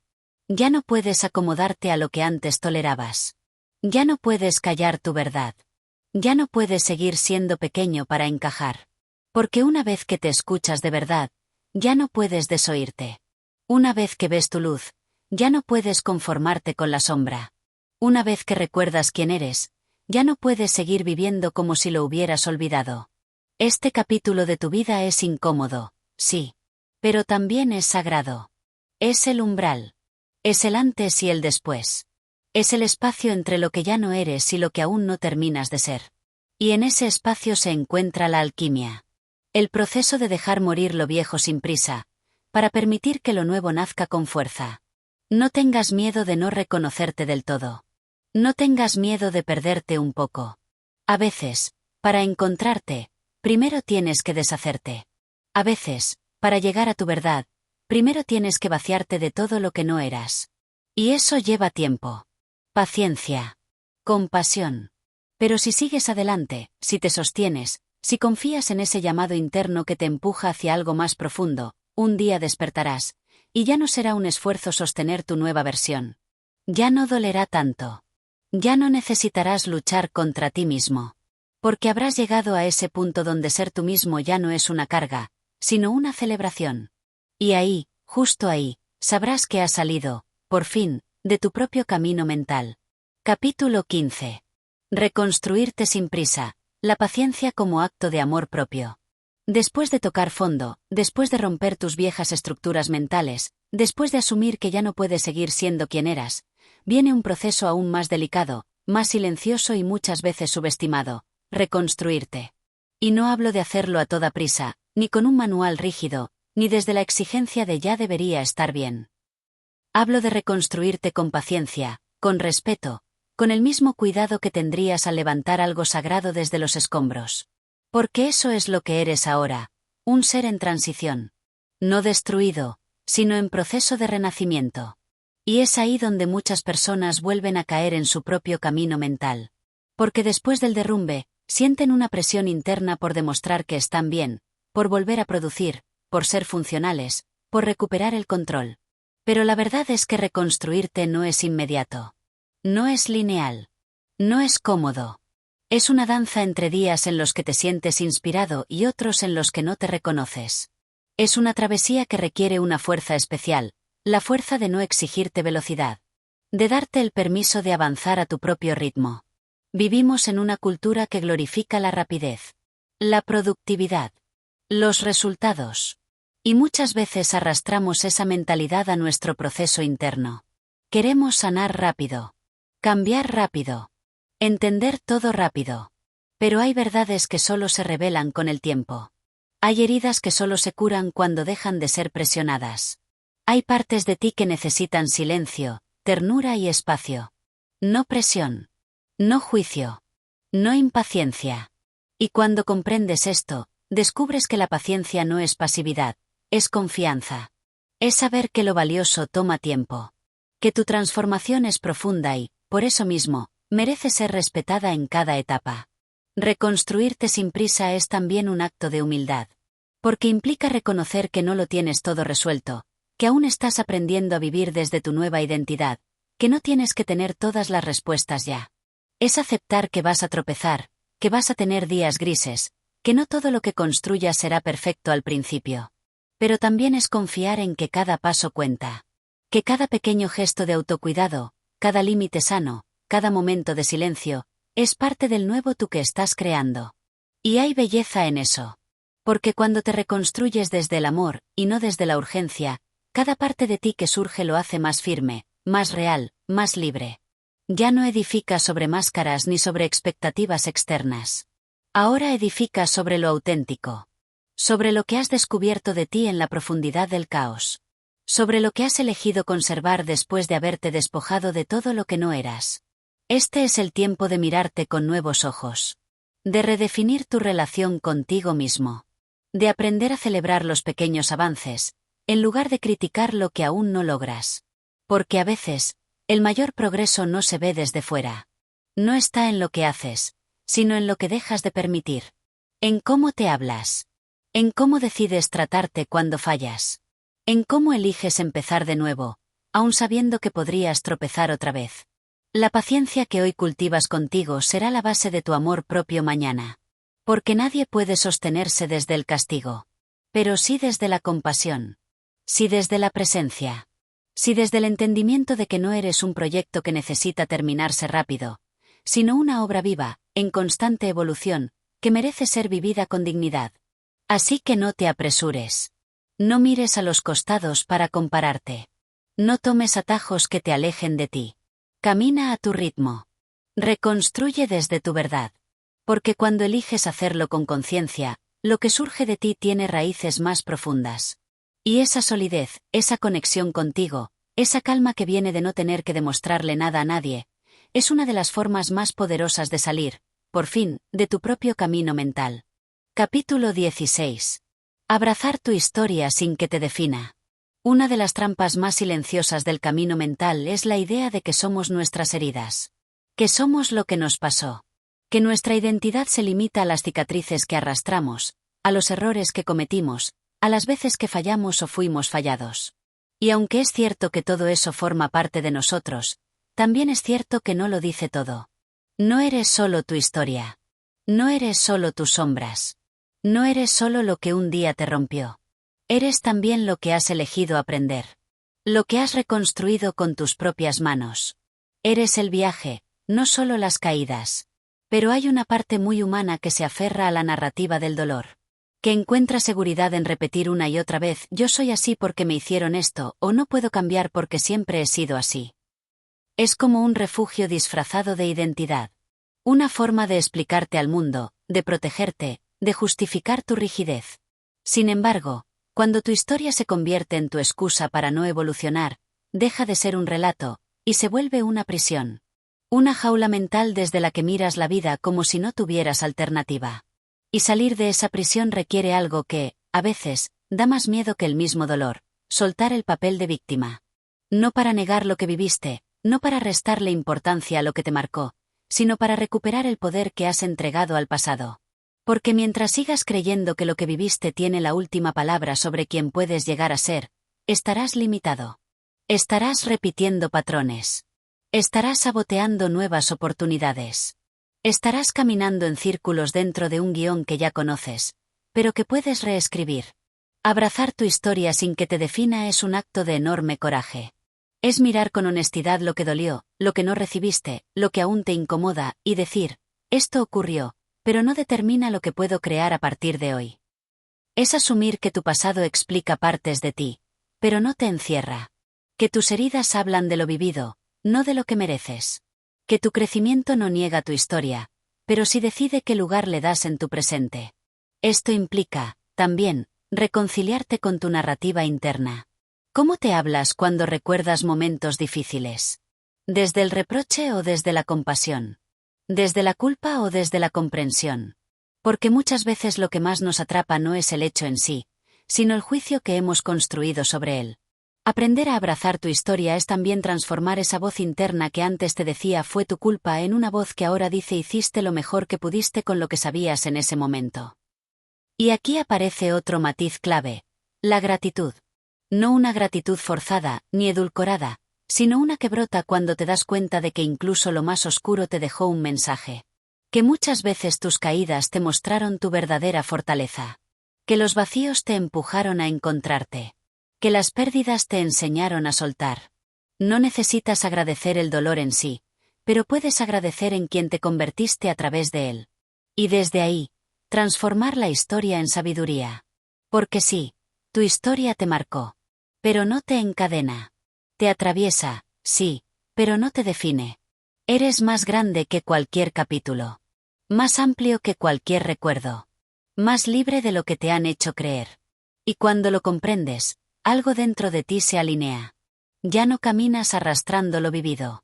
Ya no puedes acomodarte a lo que antes tolerabas. Ya no puedes callar tu verdad. Ya no puedes seguir siendo pequeño para encajar. Porque una vez que te escuchas de verdad, ya no puedes desoírte. Una vez que ves tu luz, ya no puedes conformarte con la sombra. Una vez que recuerdas quién eres, ya no puedes seguir viviendo como si lo hubieras olvidado. Este capítulo de tu vida es incómodo, sí. Pero también es sagrado. Es el umbral. Es el antes y el después. Es el espacio entre lo que ya no eres y lo que aún no terminas de ser. Y en ese espacio se encuentra la alquimia. El proceso de dejar morir lo viejo sin prisa, para permitir que lo nuevo nazca con fuerza. No tengas miedo de no reconocerte del todo. No tengas miedo de perderte un poco. A veces, para encontrarte, primero tienes que deshacerte. A veces, para llegar a tu verdad, primero tienes que vaciarte de todo lo que no eras. Y eso lleva tiempo. Paciencia. Compasión. Pero si sigues adelante, si te sostienes, si confías en ese llamado interno que te empuja hacia algo más profundo, un día despertarás, y ya no será un esfuerzo sostener tu nueva versión. Ya no dolerá tanto. Ya no necesitarás luchar contra ti mismo. Porque habrás llegado a ese punto donde ser tú mismo ya no es una carga, sino una celebración. Y ahí, justo ahí, sabrás que has salido, por fin, de tu propio camino mental. Capítulo 15. Reconstruirte sin prisa, la paciencia como acto de amor propio. Después de tocar fondo, después de romper tus viejas estructuras mentales, después de asumir que ya no puedes seguir siendo quien eras, viene un proceso aún más delicado, más silencioso y muchas veces subestimado: reconstruirte. Y no hablo de hacerlo a toda prisa, ni con un manual rígido, ni desde la exigencia de ya debería estar bien. Hablo de reconstruirte con paciencia, con respeto, con el mismo cuidado que tendrías al levantar algo sagrado desde los escombros. Porque eso es lo que eres ahora, un ser en transición. No destruido, sino en proceso de renacimiento. Y es ahí donde muchas personas vuelven a caer en su propio camino mental. Porque después del derrumbe, sienten una presión interna por demostrar que están bien, por volver a producir, por ser funcionales, por recuperar el control. Pero la verdad es que reconstruirte no es inmediato. No es lineal. No es cómodo. Es una danza entre días en los que te sientes inspirado y otros en los que no te reconoces. Es una travesía que requiere una fuerza especial, la fuerza de no exigirte velocidad. De darte el permiso de avanzar a tu propio ritmo. Vivimos en una cultura que glorifica la rapidez, la productividad, los resultados. Y muchas veces arrastramos esa mentalidad a nuestro proceso interno. Queremos sanar rápido. Cambiar rápido. Entender todo rápido. Pero hay verdades que solo se revelan con el tiempo. Hay heridas que solo se curan cuando dejan de ser presionadas. Hay partes de ti que necesitan silencio, ternura y espacio. No presión. No juicio. no impaciencia. Y cuando comprendes esto, descubres que la paciencia no es pasividad, es confianza. Es saber que lo valioso toma tiempo. Que tu transformación es profunda y, por eso mismo, merece ser respetada en cada etapa. Reconstruirte sin prisa es también un acto de humildad. Porque implica reconocer que no lo tienes todo resuelto, que aún estás aprendiendo a vivir desde tu nueva identidad, que no tienes que tener todas las respuestas ya. Es aceptar que vas a tropezar, que vas a tener días grises, que no todo lo que construyas será perfecto al principio. Pero también es confiar en que cada paso cuenta. Que cada pequeño gesto de autocuidado, cada límite sano, cada momento de silencio, es parte del nuevo tú que estás creando. Y hay belleza en eso. Porque cuando te reconstruyes desde el amor, y no desde la urgencia, cada parte de ti que surge lo hace más firme, más real, más libre. Ya no edificas sobre máscaras ni sobre expectativas externas. Ahora edificas sobre lo auténtico. Sobre lo que has descubierto de ti en la profundidad del caos. Sobre lo que has elegido conservar después de haberte despojado de todo lo que no eras. Este es el tiempo de mirarte con nuevos ojos. De redefinir tu relación contigo mismo. De aprender a celebrar los pequeños avances, en lugar de criticar lo que aún no logras. Porque a veces, el mayor progreso no se ve desde fuera. No está en lo que haces, sino en lo que dejas de permitir. En cómo te hablas. En cómo decides tratarte cuando fallas. En cómo eliges empezar de nuevo, aun sabiendo que podrías tropezar otra vez. La paciencia que hoy cultivas contigo será la base de tu amor propio mañana. Porque nadie puede sostenerse desde el castigo. Pero sí desde la compasión. Sí desde la presencia. Sí desde el entendimiento de que no eres un proyecto que necesita terminarse rápido, sino una obra viva, en constante evolución, que merece ser vivida con dignidad. Así que no te apresures. No mires a los costados para compararte. No tomes atajos que te alejen de ti. Camina a tu ritmo. Reconstruye desde tu verdad. Porque cuando eliges hacerlo con conciencia, lo que surge de ti tiene raíces más profundas. Y esa solidez, esa conexión contigo, esa calma que viene de no tener que demostrarle nada a nadie, es una de las formas más poderosas de salir, por fin, de tu propio camino mental. Capítulo 16. Abrazar tu historia sin que te defina. Una de las trampas más silenciosas del camino mental es la idea de que somos nuestras heridas. Que somos lo que nos pasó. Que nuestra identidad se limita a las cicatrices que arrastramos, a los errores que cometimos, a las veces que fallamos o fuimos fallados. Y aunque es cierto que todo eso forma parte de nosotros, también es cierto que no lo dice todo. No eres solo tu historia. No eres solo tus sombras. No eres solo lo que un día te rompió. Eres también lo que has elegido aprender. Lo que has reconstruido con tus propias manos. Eres el viaje, no solo las caídas. Pero hay una parte muy humana que se aferra a la narrativa del dolor. Que encuentra seguridad en repetir una y otra vez, yo soy así porque me hicieron esto, o no puedo cambiar porque siempre he sido así. Es como un refugio disfrazado de identidad. Una forma de explicarte al mundo, de protegerte, de justificar tu rigidez. Sin embargo, cuando tu historia se convierte en tu excusa para no evolucionar, deja de ser un relato, y se vuelve una prisión. Una jaula mental desde la que miras la vida como si no tuvieras alternativa. Y salir de esa prisión requiere algo que, a veces, da más miedo que el mismo dolor: soltar el papel de víctima. No para negar lo que viviste, no para restarle importancia a lo que te marcó, sino para recuperar el poder que has entregado al pasado. Porque mientras sigas creyendo que lo que viviste tiene la última palabra sobre quién puedes llegar a ser, estarás limitado. Estarás repitiendo patrones. Estarás saboteando nuevas oportunidades. Estarás caminando en círculos dentro de un guión que ya conoces, pero que puedes reescribir. Abrazar tu historia sin que te defina es un acto de enorme coraje. Es mirar con honestidad lo que dolió, lo que no recibiste, lo que aún te incomoda, y decir, esto ocurrió, pero no determina lo que puedo crear a partir de hoy. Es asumir que tu pasado explica partes de ti, pero no te encierra. Que tus heridas hablan de lo vivido, no de lo que mereces. Que tu crecimiento no niega tu historia, pero sí decide qué lugar le das en tu presente. Esto implica, también, reconciliarte con tu narrativa interna. ¿Cómo te hablas cuando recuerdas momentos difíciles? ¿Desde el reproche o desde la compasión? ¿Desde la culpa o desde la comprensión? Porque muchas veces lo que más nos atrapa no es el hecho en sí, sino el juicio que hemos construido sobre él. Aprender a abrazar tu historia es también transformar esa voz interna que antes te decía fue tu culpa en una voz que ahora dice hiciste lo mejor que pudiste con lo que sabías en ese momento. Y aquí aparece otro matiz clave: la gratitud. No una gratitud forzada, ni edulcorada, sino una que brota cuando te das cuenta de que incluso lo más oscuro te dejó un mensaje. Que muchas veces tus caídas te mostraron tu verdadera fortaleza. Que los vacíos te empujaron a encontrarte. Que las pérdidas te enseñaron a soltar. No necesitas agradecer el dolor en sí, pero puedes agradecer en quien te convertiste a través de él. Y desde ahí, transformar la historia en sabiduría. Porque sí, tu historia te marcó. Pero no te encadena. Te atraviesa, sí, pero no te define. Eres más grande que cualquier capítulo. Más amplio que cualquier recuerdo. Más libre de lo que te han hecho creer. Y cuando lo comprendes, algo dentro de ti se alinea. Ya no caminas arrastrando lo vivido.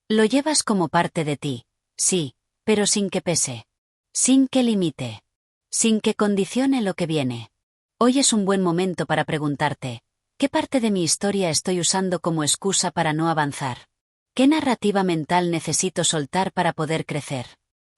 Lo llevas como parte de ti, sí, pero sin que pese. Sin que limite. Sin que condicione lo que viene. Hoy es un buen momento para preguntarte: ¿qué parte de mi historia estoy usando como excusa para no avanzar? ¿Qué narrativa mental necesito soltar para poder crecer?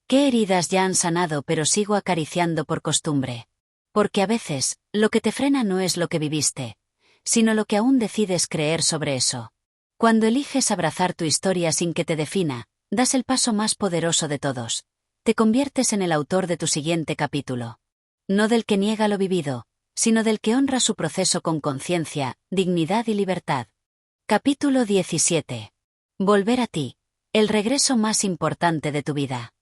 ¿Qué heridas ya han sanado pero sigo acariciando por costumbre? Porque a veces, lo que te frena no es lo que viviste, sino lo que aún decides creer sobre eso. Cuando eliges abrazar tu historia sin que te defina, das el paso más poderoso de todos. Te conviertes en el autor de tu siguiente capítulo. No del que niega lo vivido, sino del que honra su proceso con conciencia, dignidad y libertad. Capítulo 17. Volver a ti. El regreso más importante de tu vida.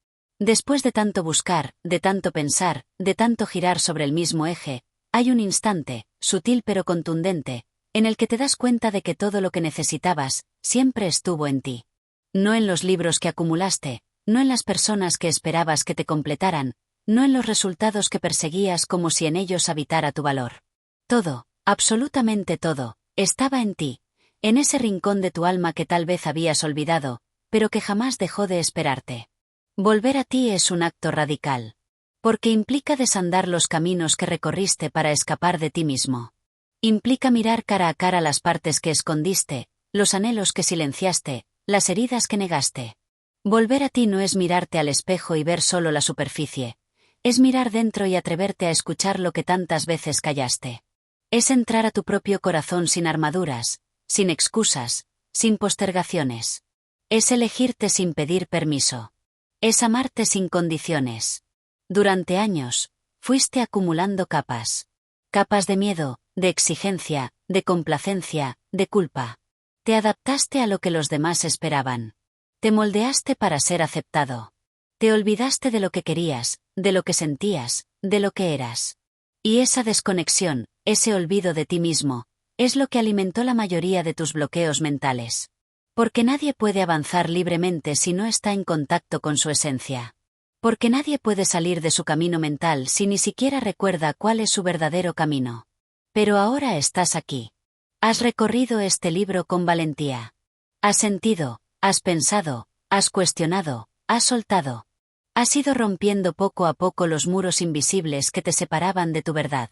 Después de tanto buscar, de tanto pensar, de tanto girar sobre el mismo eje, hay un instante, sutil pero contundente, en el que te das cuenta de que todo lo que necesitabas, siempre estuvo en ti. No en los libros que acumulaste, no en las personas que esperabas que te completaran, no en los resultados que perseguías como si en ellos habitara tu valor. Todo, absolutamente todo, estaba en ti, en ese rincón de tu alma que tal vez habías olvidado, pero que jamás dejó de esperarte. Volver a ti es un acto radical. Porque implica desandar los caminos que recorriste para escapar de ti mismo. Implica mirar cara a cara las partes que escondiste, los anhelos que silenciaste, las heridas que negaste. Volver a ti no es mirarte al espejo y ver solo la superficie. Es mirar dentro y atreverte a escuchar lo que tantas veces callaste. Es entrar a tu propio corazón sin armaduras, sin excusas, sin postergaciones. Es elegirte sin pedir permiso. Es amarte sin condiciones. Durante años, fuiste acumulando capas. Capas de miedo, de exigencia, de complacencia, de culpa. Te adaptaste a lo que los demás esperaban. Te moldeaste para ser aceptado. Te olvidaste de lo que querías, de lo que sentías, de lo que eras. Y esa desconexión, ese olvido de ti mismo, es lo que alimentó la mayoría de tus bloqueos mentales. Porque nadie puede avanzar libremente si no está en contacto con su esencia. Porque nadie puede salir de su camino mental si ni siquiera recuerda cuál es su verdadero camino. Pero ahora estás aquí. Has recorrido este libro con valentía. Has sentido, has pensado, has cuestionado, has soltado. Has ido rompiendo poco a poco los muros invisibles que te separaban de tu verdad.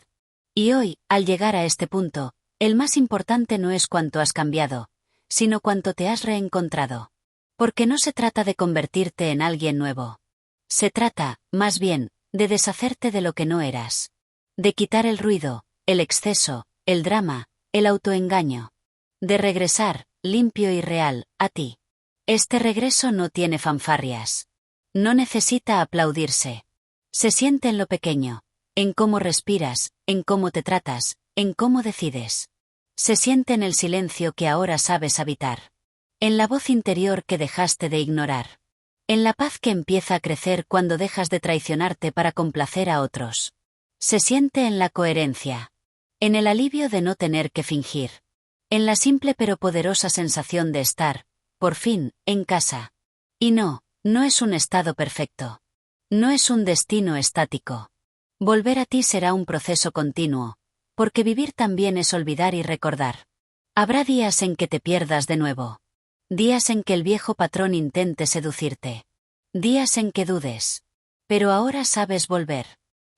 Y hoy, al llegar a este punto, el más importante no es cuánto has cambiado, sino cuánto te has reencontrado. Porque no se trata de convertirte en alguien nuevo. Se trata, más bien, de deshacerte de lo que no eras. De quitar el ruido, el exceso, el drama, el autoengaño. De regresar, limpio y real, a ti. Este regreso no tiene fanfarrias. No necesita aplaudirse. Se siente en lo pequeño, en cómo respiras, en cómo te tratas, en cómo decides. Se siente en el silencio que ahora sabes habitar. En la voz interior que dejaste de ignorar. En la paz que empieza a crecer cuando dejas de traicionarte para complacer a otros. Se siente en la coherencia. En el alivio de no tener que fingir. En la simple pero poderosa sensación de estar, por fin, en casa. Y no, no es un estado perfecto. No es un destino estático. Volver a ti será un proceso continuo, porque vivir también es olvidar y recordar. Habrá días en que te pierdas de nuevo. Días en que el viejo patrón intente seducirte. días en que dudes. Pero ahora sabes volver.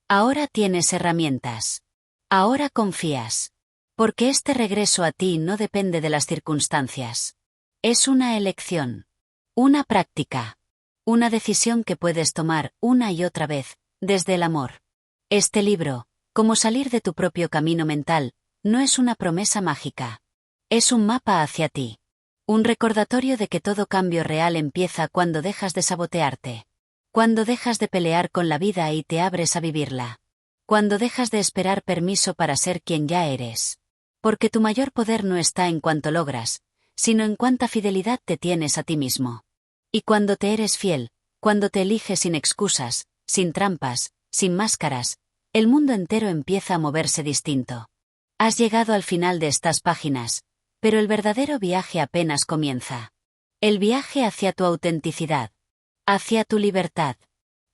Ahora tienes herramientas. Ahora confías. Porque este regreso a ti no depende de las circunstancias. Es una elección. Una práctica. Una decisión que puedes tomar una y otra vez, desde el amor. Este libro, Cómo salir de tu propio camino mental, no es una promesa mágica. Es un mapa hacia ti. Un recordatorio de que todo cambio real empieza cuando dejas de sabotearte. Cuando dejas de pelear con la vida y te abres a vivirla. Cuando dejas de esperar permiso para ser quien ya eres. Porque tu mayor poder no está en cuánto logras, sino en cuánta fidelidad te tienes a ti mismo. Y cuando te eres fiel, cuando te eliges sin excusas, sin trampas, sin máscaras, el mundo entero empieza a moverse distinto. Has llegado al final de estas páginas, pero el verdadero viaje apenas comienza. El viaje hacia tu autenticidad. Hacia tu libertad.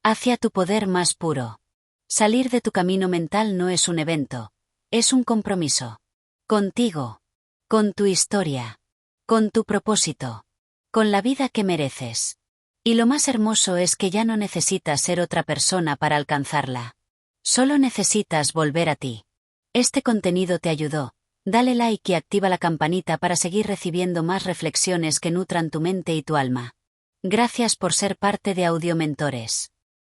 Hacia tu poder más puro. Salir de tu camino mental no es un evento, es un compromiso. Contigo. Con tu historia. Con tu propósito. Con la vida que mereces. Y lo más hermoso es que ya no necesitas ser otra persona para alcanzarla. Solo necesitas volver a ti. Este contenido te ayudó. Dale like y activa la campanita para seguir recibiendo más reflexiones que nutran tu mente y tu alma. Gracias por ser parte de Audiomentores.